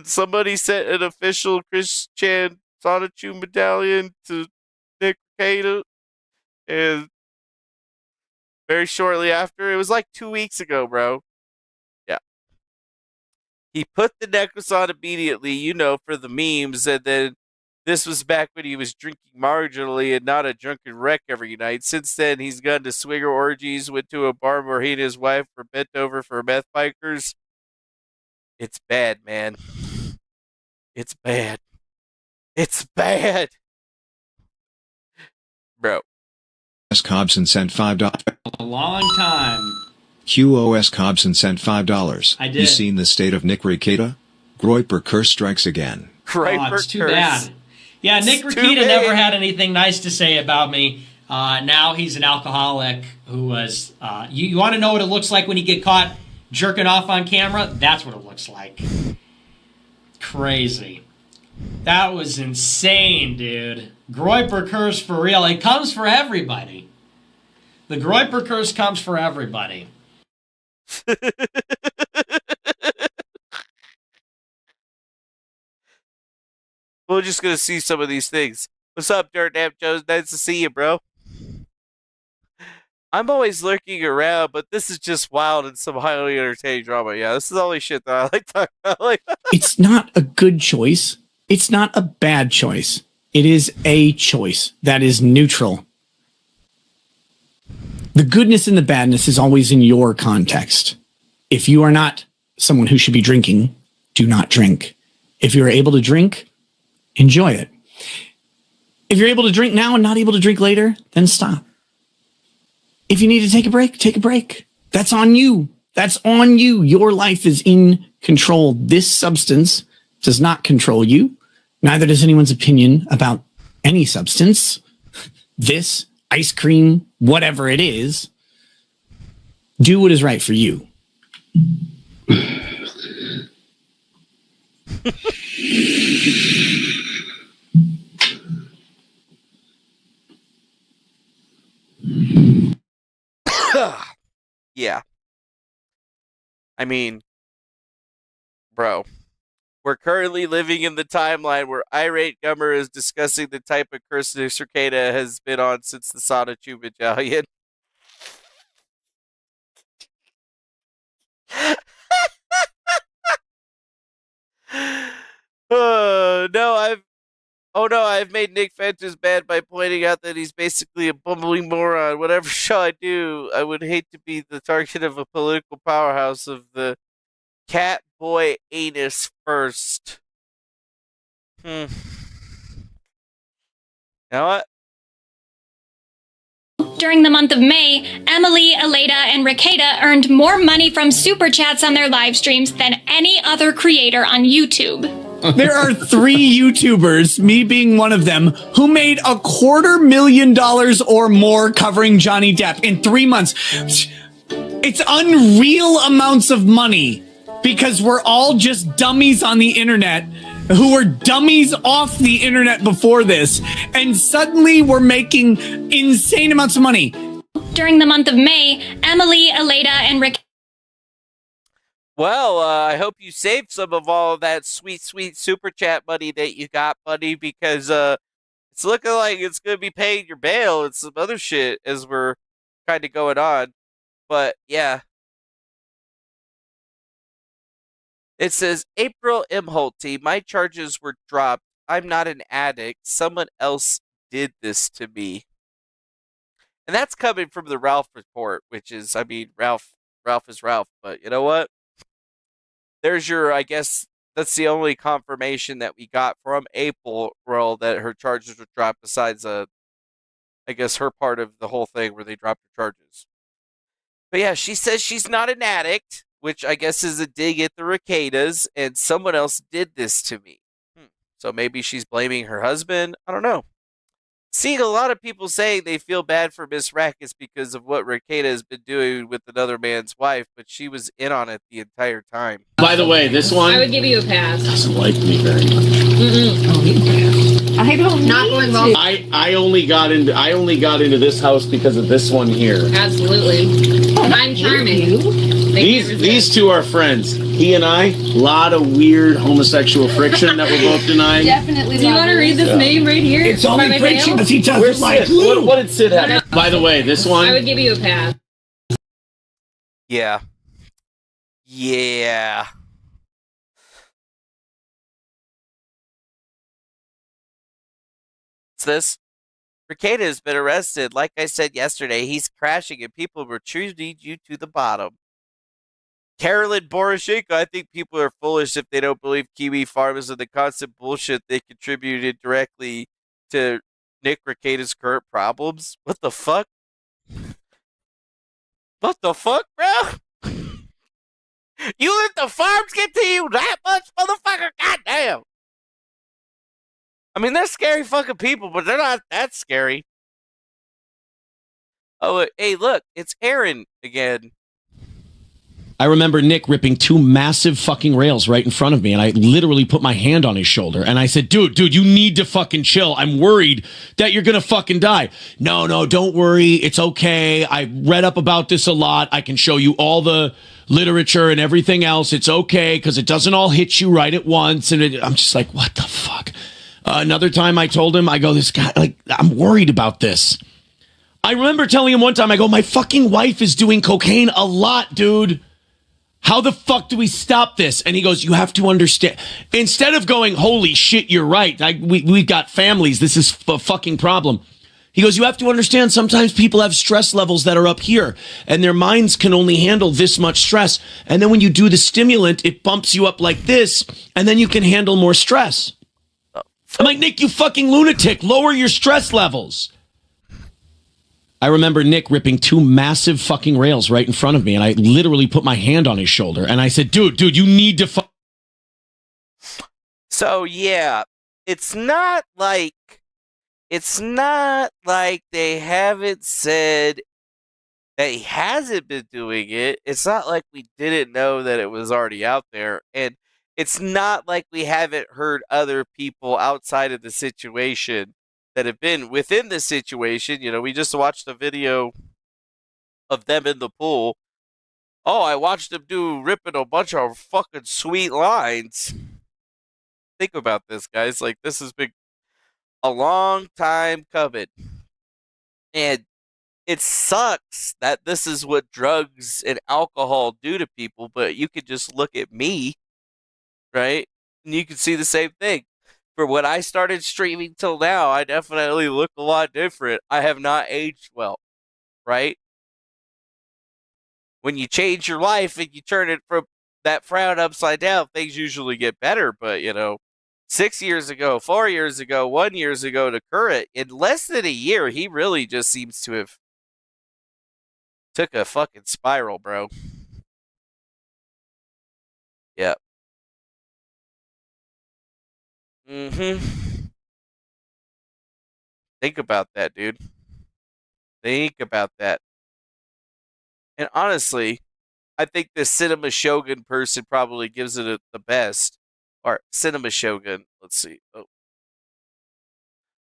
Somebody sent an official Chris Chan Sonichu medallion to Nick Rekieta, and very shortly after, it was like 2 weeks ago, bro. He put the necklace on immediately, you know, for the memes, and then this was back when he was drinking marginally and not a drunken wreck every night. Since then, he's gone to swinger orgies, went to a bar where he and his wife were bent over for meth bikers. It's bad, man. It's bad. It's bad. Bro. S. Cobson sent $5. A long time. QOS Cobson sent $5. I did. You seen the state of Nick Rekieta? Groiper curse strikes again. It's too bad. Yeah, Nick Rekieta never had anything nice to say about me. Now he's an alcoholic who was... you want to know what it looks like when you get caught jerking off on camera? That's what it looks like. Crazy. That was insane, dude. Groiper curse for real. It comes for everybody. The Groiper curse comes for everybody. We're just gonna see some of these things. What's up, Dirt Nap Jones? Nice to see you, bro. I'm always lurking around, but this is just wild and some highly entertaining drama. Yeah, this is the only shit that I like talking about. Like, it's not a good choice. It's not a bad choice. It is a choice that is neutral. The goodness and the badness is always in your context. If you are not someone who should be drinking, do not drink. If you're able to drink, enjoy it. If you're able to drink now and not able to drink later, then stop. If you need to take a break, take a break. That's on you. That's on you. Your life is in control. This substance does not control you. Neither does anyone's opinion about any substance. This, ice cream, whatever it is. Do what is right for you. Yeah. I mean, bro, we're currently living in the timeline where Irate Gummer is discussing the type of curse Rekieta has been on since the Sada Chu Battalion. I've made Nick Fenton's bad by pointing out that he's basically a bumbling moron. Whatever shall I do? I would hate to be the target of a political powerhouse of the cat boy anus first. You know what? During the month of May, Emily, Aleda, and Rekieta earned more money from super chats on their live streams than any other creator on YouTube. There are 3 YouTubers, me being one of them, who made $250,000 or more covering Johnny Depp in 3 months. It's unreal amounts of money because we're all just dummies on the internet who were dummies off the internet before this. And suddenly we're making insane amounts of money. During the month of May, Emily, Aleda, and Rekieta. Well, I hope you saved some of all of that sweet, sweet super chat money that you got, buddy, because it's looking like it's going to be paying your bail and some other shit as we're kind of going on. But, yeah. It says, April Imholty, my charges were dropped. I'm not an addict. Someone else did this to me. And that's coming from the Ralph report, which is, I mean, Ralph is Ralph, but you know what? There's your, I guess, that's the only confirmation that we got from April that her charges were dropped besides, I guess, her part of the whole thing where they dropped her charges. But yeah, she says she's not an addict, which I guess is a dig at the Rekietas, and someone else did this to me. So maybe she's blaming her husband? I don't know. Seeing a lot of people saying they feel bad for Miss Rackus because of what Rekieta has been doing with another man's wife, but she was in on it the entire time. By the way, this one... I would give you a pass. Doesn't like me very much. I don't not going well. I only got into this house because of this one here. Absolutely. I'm charming. These two are friends. He and I, lot of weird homosexual friction that we're both denying. Definitely. Do you want to read this name right here? It's only friction because he doesn't like Sid? What did Sid have? By the way, this one... I would give you a pass. Yeah. It's this. Rekieta has been arrested. Like I said yesterday, he's crashing and people were treating you to the bottom. Carolyn Poroshenko, I think people are foolish if they don't believe Kiwi farmers and the constant bullshit they contributed directly to Nick Rekieta's current problems. What the fuck? What the fuck, bro? You let the farms get to you that much, motherfucker? Goddamn. I mean, they're scary fucking people, but they're not that scary. Oh, hey, look, it's Aaron again. I remember Nick ripping 2 massive fucking rails right in front of me, and I literally put my hand on his shoulder, and I said, dude, you need to fucking chill. I'm worried that you're gonna fucking die. No, don't worry. It's okay. I read up about this a lot. I can show you all the literature and everything else. It's okay, because it doesn't all hit you right at once. And I'm just like, what the fuck? Another time I told him, I go, this guy, like, I'm worried about this. I remember telling him one time, I go, my fucking wife is doing cocaine a lot, dude. How the fuck do we stop this? And he goes, you have to understand. Instead of going, holy shit, you're right. We've got families. This is a fucking problem. He goes, you have to understand sometimes people have stress levels that are up here and their minds can only handle this much stress. And then when you do the stimulant, it bumps you up like this and then you can handle more stress. I'm like, Nick, you fucking lunatic. Lower your stress levels. I remember Nick ripping 2 massive fucking rails right in front of me, and I literally put my hand on his shoulder, and I said, dude, you need to So, yeah, it's not like they haven't said that he hasn't been doing it. It's not like we didn't know that it was already out there, and it's not like we haven't heard other people outside of the situation that have been within the situation. You know, we just watched a video of them in the pool. Oh, I watched them ripping a bunch of fucking sweet lines. Think about this, guys. Like, this has been a long time coming. And it sucks that this is what drugs and alcohol do to people, but you could just look at me, right? And you can see the same thing. For when I started streaming till now, I definitely look a lot different. I have not aged well, right? When you change your life and you turn it from that frown upside down, things usually get better. But, 6 years ago, 4 years ago, 1 year ago to current, in less than a year, he really just seems to have took a fucking spiral, bro. Yeah. Think about that, dude. Think about that. And honestly, I think the Cinema Shogun person probably gives it the best. Or Cinema Shogun. Let's see. Oh.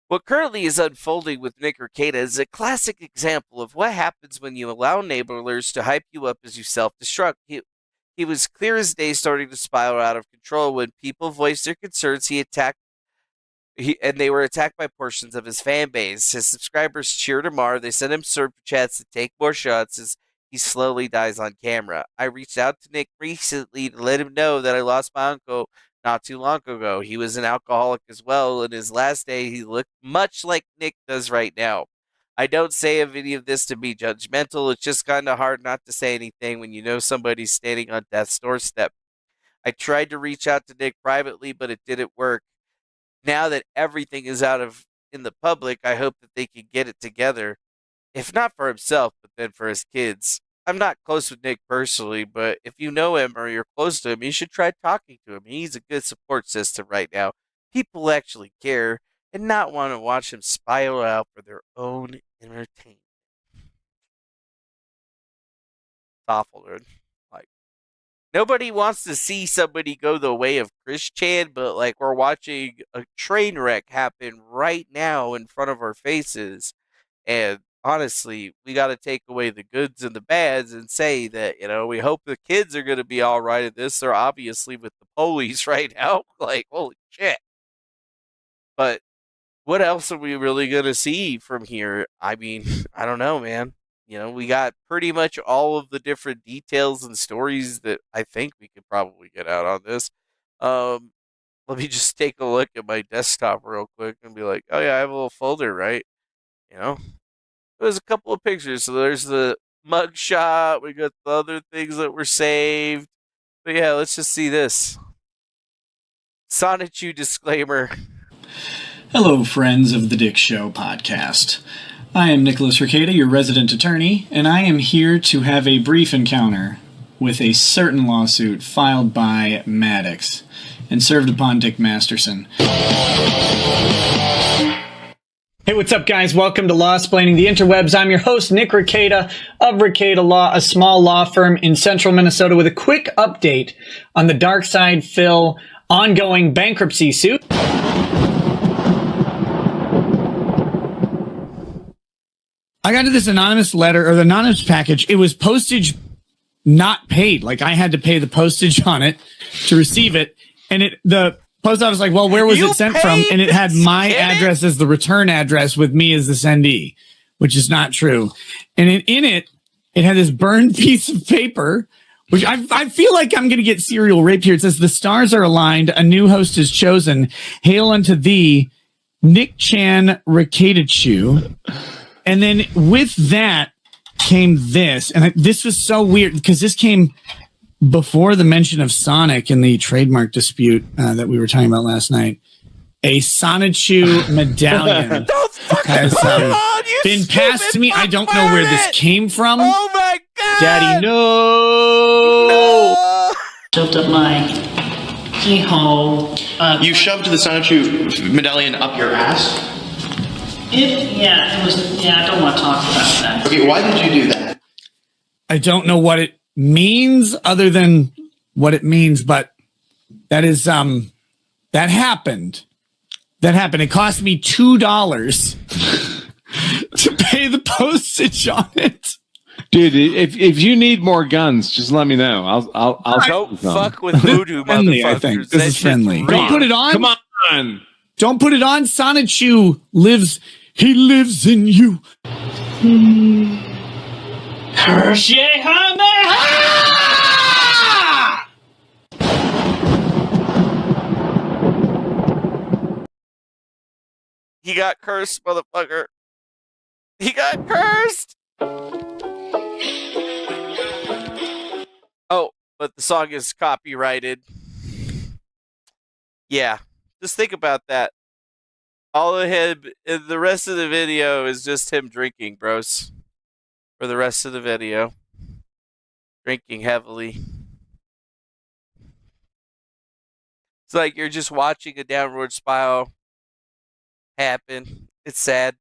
What currently is unfolding with Nick Rekieta is a classic example of what happens when you allow enablers to hype you up as you self-destruct. He was clear as day starting to spiral out of control when people voiced their concerns. And they were attacked by portions of his fan base. His subscribers cheered him on. They sent him super chats to take more shots as he slowly dies on camera. I reached out to Nick recently to let him know that I lost my uncle not too long ago. He was an alcoholic as well. In his last day, he looked much like Nick does right now. I don't say any of this to be judgmental. It's just kind of hard not to say anything when you know somebody's standing on death's doorstep. I tried to reach out to Nick privately, but it didn't work. Now that everything is in the public, I hope that they can get it together. If not for himself, but then for his kids. I'm not close with Nick personally, but if you know him or you're close to him, you should try talking to him. He's a good support system right now. People actually care and not want to watch him spiral out for their own entertainment. It's awful, dude. Like, nobody wants to see somebody go the way of Chris Chan, but like we're watching a train wreck happen right now in front of our faces. And honestly, we got to take away the goods and the bads and say that, we hope the kids are going to be all right at this. They're obviously with the police right now. Like, holy shit. But what else are we really going to see from here? I mean, I don't know, man. We got pretty much all of the different details and stories that I think we could probably get out on this. Let me just take a look at my desktop real quick and be like, oh yeah, I have a little folder, right? You know, there's a couple of pictures. So there's the mug shot. We got the other things that were saved. But yeah, let's just see this. Sonichu disclaimer. Hello, friends of the Dick Show podcast. I am Nicholas Rekieta, your resident attorney, and I am here to have a brief encounter with a certain lawsuit filed by Maddox and served upon Dick Masterson. Hey, what's up, guys? Welcome to Law Splaining the Interwebs. I'm your host, Nick Rekieta of Rekieta Law, a small law firm in central Minnesota, with a quick update on the Dark Side Phil ongoing bankruptcy suit. I got to this anonymous letter, or the anonymous package. It was postage not paid. Like, I had to pay the postage on it to receive it. And the post office was like, well, where was it sent from? And it had my address as the return address with me as the sendee, which is not true. And in it had this burned piece of paper, which I feel like I'm going to get serial rape here. It says, the stars are aligned. A new host is chosen. Hail unto thee, Nick Chan Rekieta. And then with that came this. And this was so weird because this came before the mention of Sonic in the trademark dispute that we were talking about last night. A Sonichu medallion has been passed to me. I don't know where this came from. Oh my God! Daddy, no! Shoved up my keyhole. You shoved the Sonichu medallion up your ass? I don't want to talk about that. Okay, why did you do that? I don't know what it means other than what it means, but that is, that happened. That happened. It cost me $2 to pay the postage on it. Dude, if you need more guns, just let me know. I'll don't fuck with voodoo, friendly, motherfuckers. I think. This is friendly. Don't put it on. Come on. Don't put it on. Sonichu lives. He lives in you. He got cursed, motherfucker. He got cursed. Oh, but the song is copyrighted. Yeah, just think about that. All of him, the rest of the video is just him drinking, bros. For the rest of the video. Drinking heavily. It's like you're just watching a downward spiral happen. It's sad.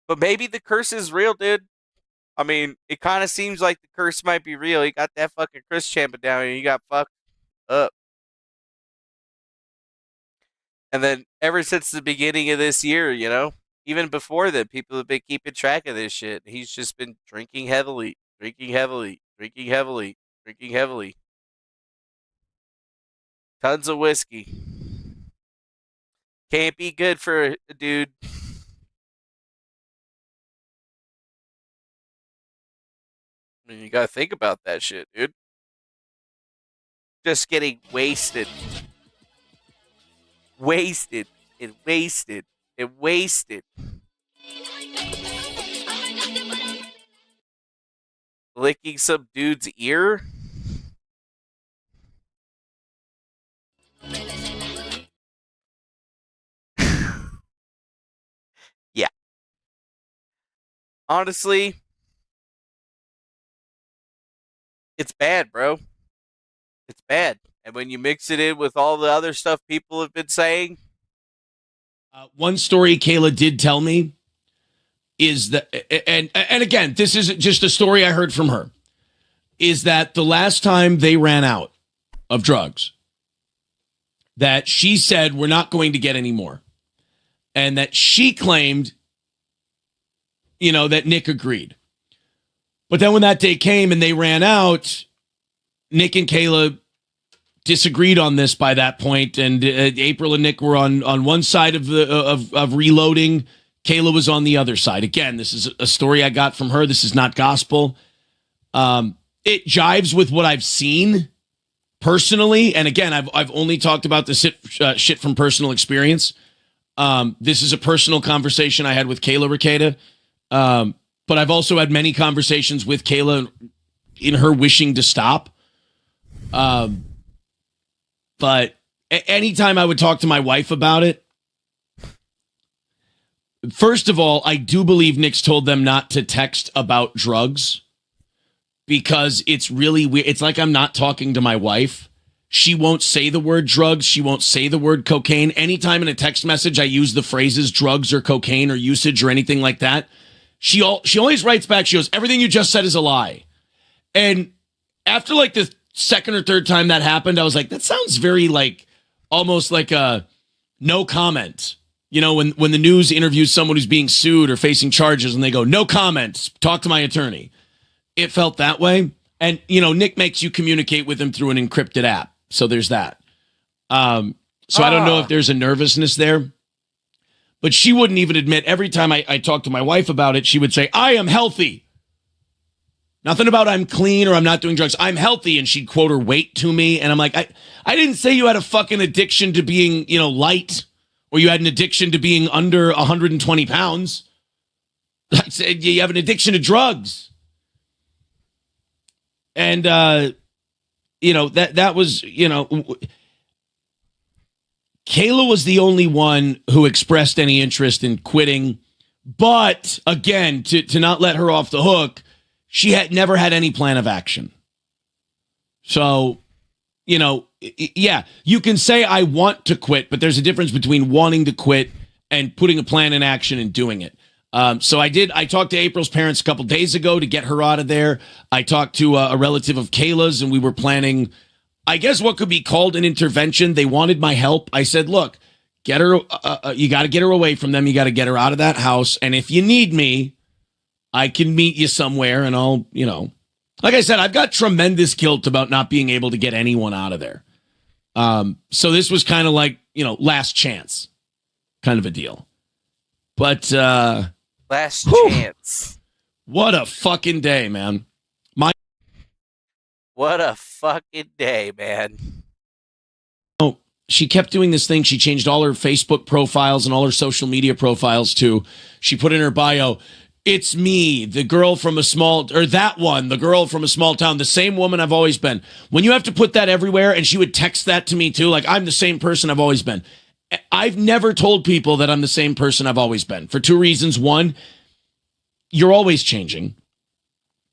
But maybe the curse is real, dude. I mean, it kind of seems like the curse might be real. He got that fucking Chris Champa down and he got fucked up. And then ever since the beginning of this year, you know, even before that, people have been keeping track of this shit. He's just been drinking heavily, drinking heavily, drinking heavily, drinking heavily. Tons of whiskey. Can't be good for a dude. I mean, you gotta think about that shit, dude. Just getting wasted. Wasted and wasted and wasted. Licking some dude's ear? Yeah. Honestly, it's bad, bro. It's bad. And when you mix it in with all the other stuff people have been saying. One story Kayla did tell me is that, and again, this isn't just a story I heard from her, is that the last time they ran out of drugs, that she said, we're not going to get any more. And that she claimed, you know, that Nick agreed. But then when that day came and they ran out, Nick and Kayla disagreed on this by that point, and April and Nick were on one side of reloading. Kayla was on the other side. Again, this is a story I got from her. This is not gospel. It jives with what I've seen personally, and again, I've only talked about the shit from personal experience. This is a personal conversation I had with Kayla Rekieta. But I've also had many conversations with Kayla in her wishing to stop. But anytime I would talk to my wife about it, first of all, I do believe Nick's told them not to text about drugs because it's really weird. It's like I'm not talking to my wife. She won't say the word drugs. She won't say the word cocaine. Anytime in a text message I use the phrases drugs or cocaine or usage or anything like that, she always writes back, she goes, everything you just said is a lie. And after like the second or third time that happened, I was like, that sounds very like almost like a no comment. You know, when the news interviews someone who's being sued or facing charges and they go, no comment, talk to my attorney. It felt that way. And, you know, Nick makes you communicate with him through an encrypted app. So there's that. So I don't know if there's a nervousness there. But she wouldn't even admit, every time I talked to my wife about it, she would say, I am healthy. Nothing about I'm clean or I'm not doing drugs. I'm healthy. And she'd quote her weight to me. And I'm like, I didn't say you had a fucking addiction to being, you know, light or you had an addiction to being under 120 pounds. I said you have an addiction to drugs. And, you know, that was, you know, Kayla was the only one who expressed any interest in quitting. But again, to not let her off the hook, she had never had any plan of action. So, you know, yeah, you can say I want to quit, but there's a difference between wanting to quit and putting a plan in action and doing it. So I talked to April's parents a couple days ago to get her out of there. I talked to a relative of Kayla's and we were planning, I guess, what could be called an intervention. They wanted my help. I said, look, get her, you got to get her away from them. You got to get her out of that house. And if you need me, I can meet you somewhere and I'll, you know, like I said, I've got tremendous guilt about not being able to get anyone out of there. So this was kind of like, you know, last chance kind of a deal. But, last chance. What a fucking day, man. What a fucking day, man. Oh, she kept doing this thing. She changed all her Facebook profiles and all her social media profiles to, she put in her bio, it's me, the girl from a small, or that one, the girl from a small town, the same woman I've always been. When you have to put that everywhere, and she would text that to me too, like, I'm the same person I've always been. I've never told people that I'm the same person I've always been for two reasons. One, you're always changing.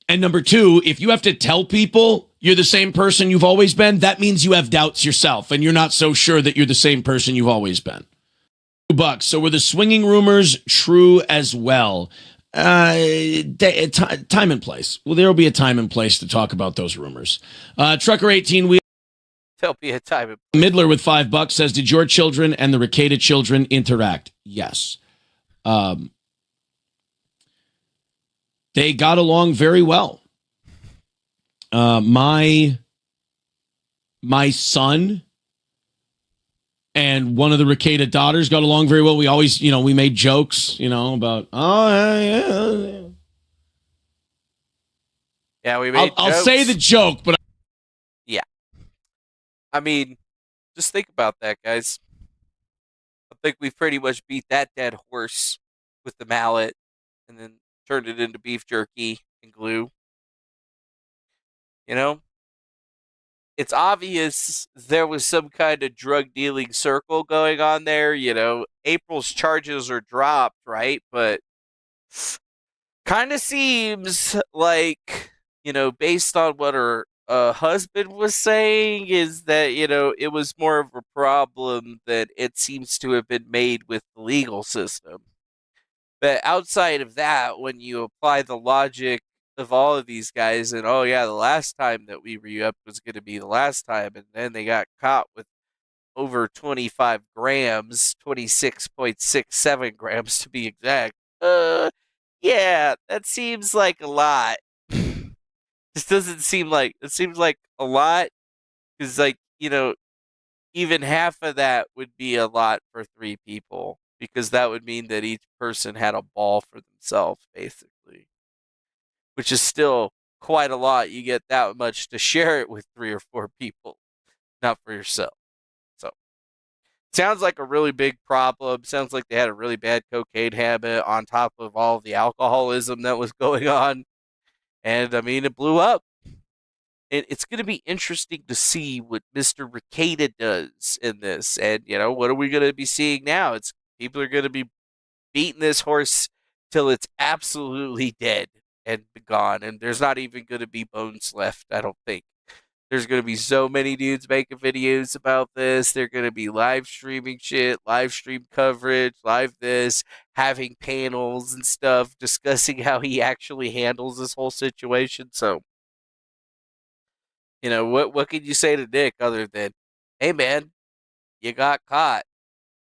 And number two, if you have to tell people you're the same person you've always been, that means you have doubts yourself and you're not so sure that you're the same person you've always been. $2. So were the swinging rumors true as well? Time and place. Well, there'll be a time and place to talk about those rumors. Trucker 18 wheel. There'll be a time. Midler with $5 says, did your children and the Rekieta children interact? Yes. They got along very well. My son and one of the Rekieta daughters got along very well. We always, you know, we made jokes, you know, about, yeah. Yeah, we made I'll say the joke, but yeah. I mean, just think about that, guys. I think we've pretty much beat that dead horse with the mallet and then turned it into beef jerky and glue. You know? It's obvious there was some kind of drug dealing circle going on there. You know, April's charges are dropped, right? But kind of seems like, you know, based on what her husband was saying, is that, you know, it was more of a problem that it seems to have been made with the legal system. But outside of that, when you apply the logic of all of these guys, and oh yeah, the last time that we re-upped was going to be the last time, and then they got caught with over 25 grams, 26.67 grams to be exact. Yeah, that seems like a lot. This doesn't seem like, it seems like a lot, because, like, you know, even half of that would be a lot for 3 people, because that would mean that each person had a ball for themselves, basically, which is still quite a lot. You get that much to share it with 3 or 4 people. not for yourself. So, sounds like a really big problem. Sounds like they had a really bad cocaine habit on top of all the alcoholism that was going on. And I mean, it blew up. And it's going to be interesting to see what Mr. Rekieta does in this. And, what are we going to be seeing now? People are going to be beating this horse till it's absolutely dead and gone. And there's not even going to be bones left, I don't think. There's going to be so many dudes making videos about this. They're going to be live streaming shit, live stream coverage, live this, having panels and stuff, discussing how he actually handles this whole situation. So, what can you say to Nick other than, hey, man, you got caught.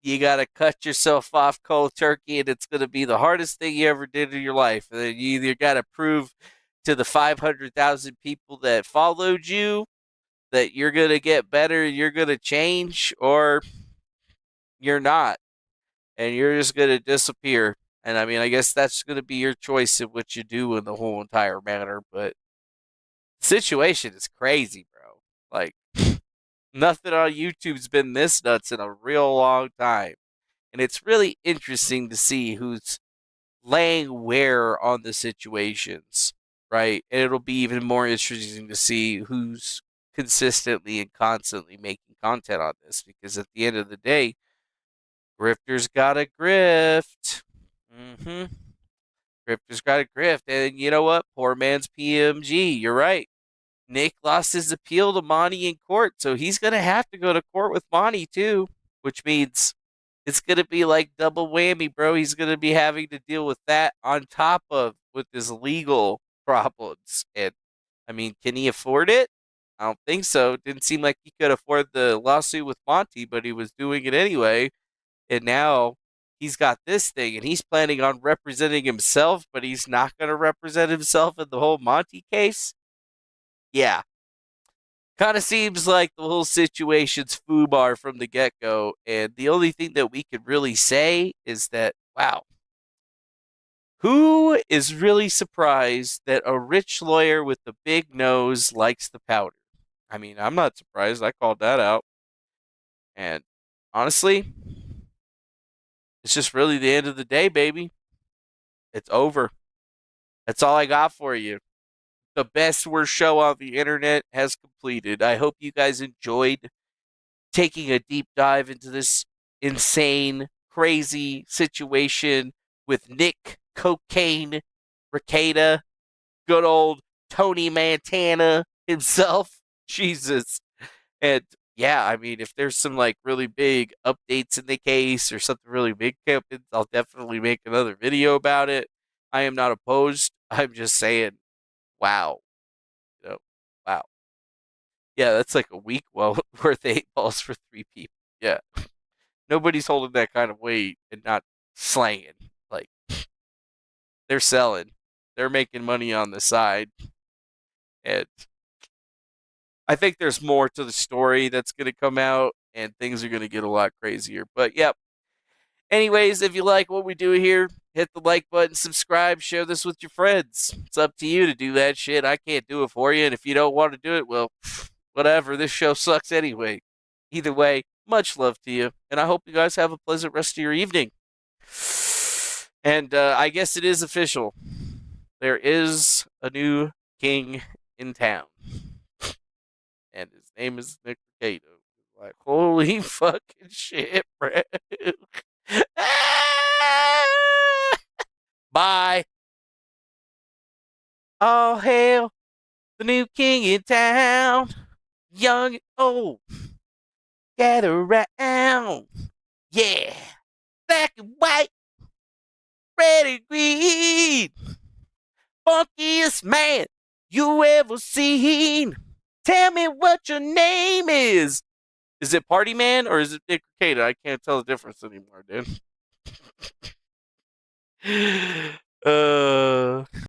You got to cut yourself off cold turkey, and it's going to be the hardest thing you ever did in your life. And then you either got to prove to the 500,000 people that followed you that you're going to get better, you're going to change, or you're not. And you're just going to disappear. And I mean, I guess that's going to be your choice of what you do in the whole entire matter. But the situation is crazy, bro. Like, nothing on YouTube's been this nuts in a real long time. And it's really interesting to see who's laying where on the situations, right? And it'll be even more interesting to see who's consistently and constantly making content on this. Because at the end of the day, Grifter's got to grift. Grifter's got to grift. And you know what? Poor man's PMG. You're right. Nick lost his appeal to Monty in court, so he's going to have to go to court with Monty too, which means it's going to be like double whammy, bro. He's going to be having to deal with that on top of with his legal problems. And, I mean, can he afford it? I don't think so. It didn't seem like he could afford the lawsuit with Monty, but he was doing it anyway. And now he's got this thing, and he's planning on representing himself, but he's not going to represent himself in the whole Monty case. Yeah. Kind of seems like the whole situation's foobar from the get-go, and the only thing that we could really say is that, wow, who is really surprised that a rich lawyer with a big nose likes the powder? I mean, I'm not surprised. I called that out. And honestly, it's just really the end of the day, baby. It's over. That's all I got for you. The best worst show on the internet has completed. I hope you guys enjoyed taking a deep dive into this insane, crazy situation with Nick Cocaine Rekieta, good old Tony Montana himself. Jesus. And yeah, I mean, if there's some like really big updates in the case or something really big happens, I'll definitely make another video about it. I am not opposed. I'm just saying, wow. Wow. Yeah, that's like a week worth of 8 balls for 3 people. Yeah. Nobody's holding that kind of weight and not slanging. Like, they're selling. They're making money on the side. And I think there's more to the story that's going to come out, and things are going to get a lot crazier. But, yep. Anyways, if you like what we do here, hit the like button, subscribe, share this with your friends. It's up to you to do that shit. I can't do it for you. And if you don't want to do it, well, whatever. This show sucks anyway. Either way, much love to you. And I hope you guys have a pleasant rest of your evening. And I guess it is official. There is a new king in town. And his name is Nick Rekieta. Like, holy fucking shit, bro. Bye. All hail the new king in town. Young and old, gather round. Yeah. Black and white, red and green. Funkiest man you ever seen. Tell me what your name is. Is it Party Man or is it Nick Rekieta? I can't tell the difference anymore, dude.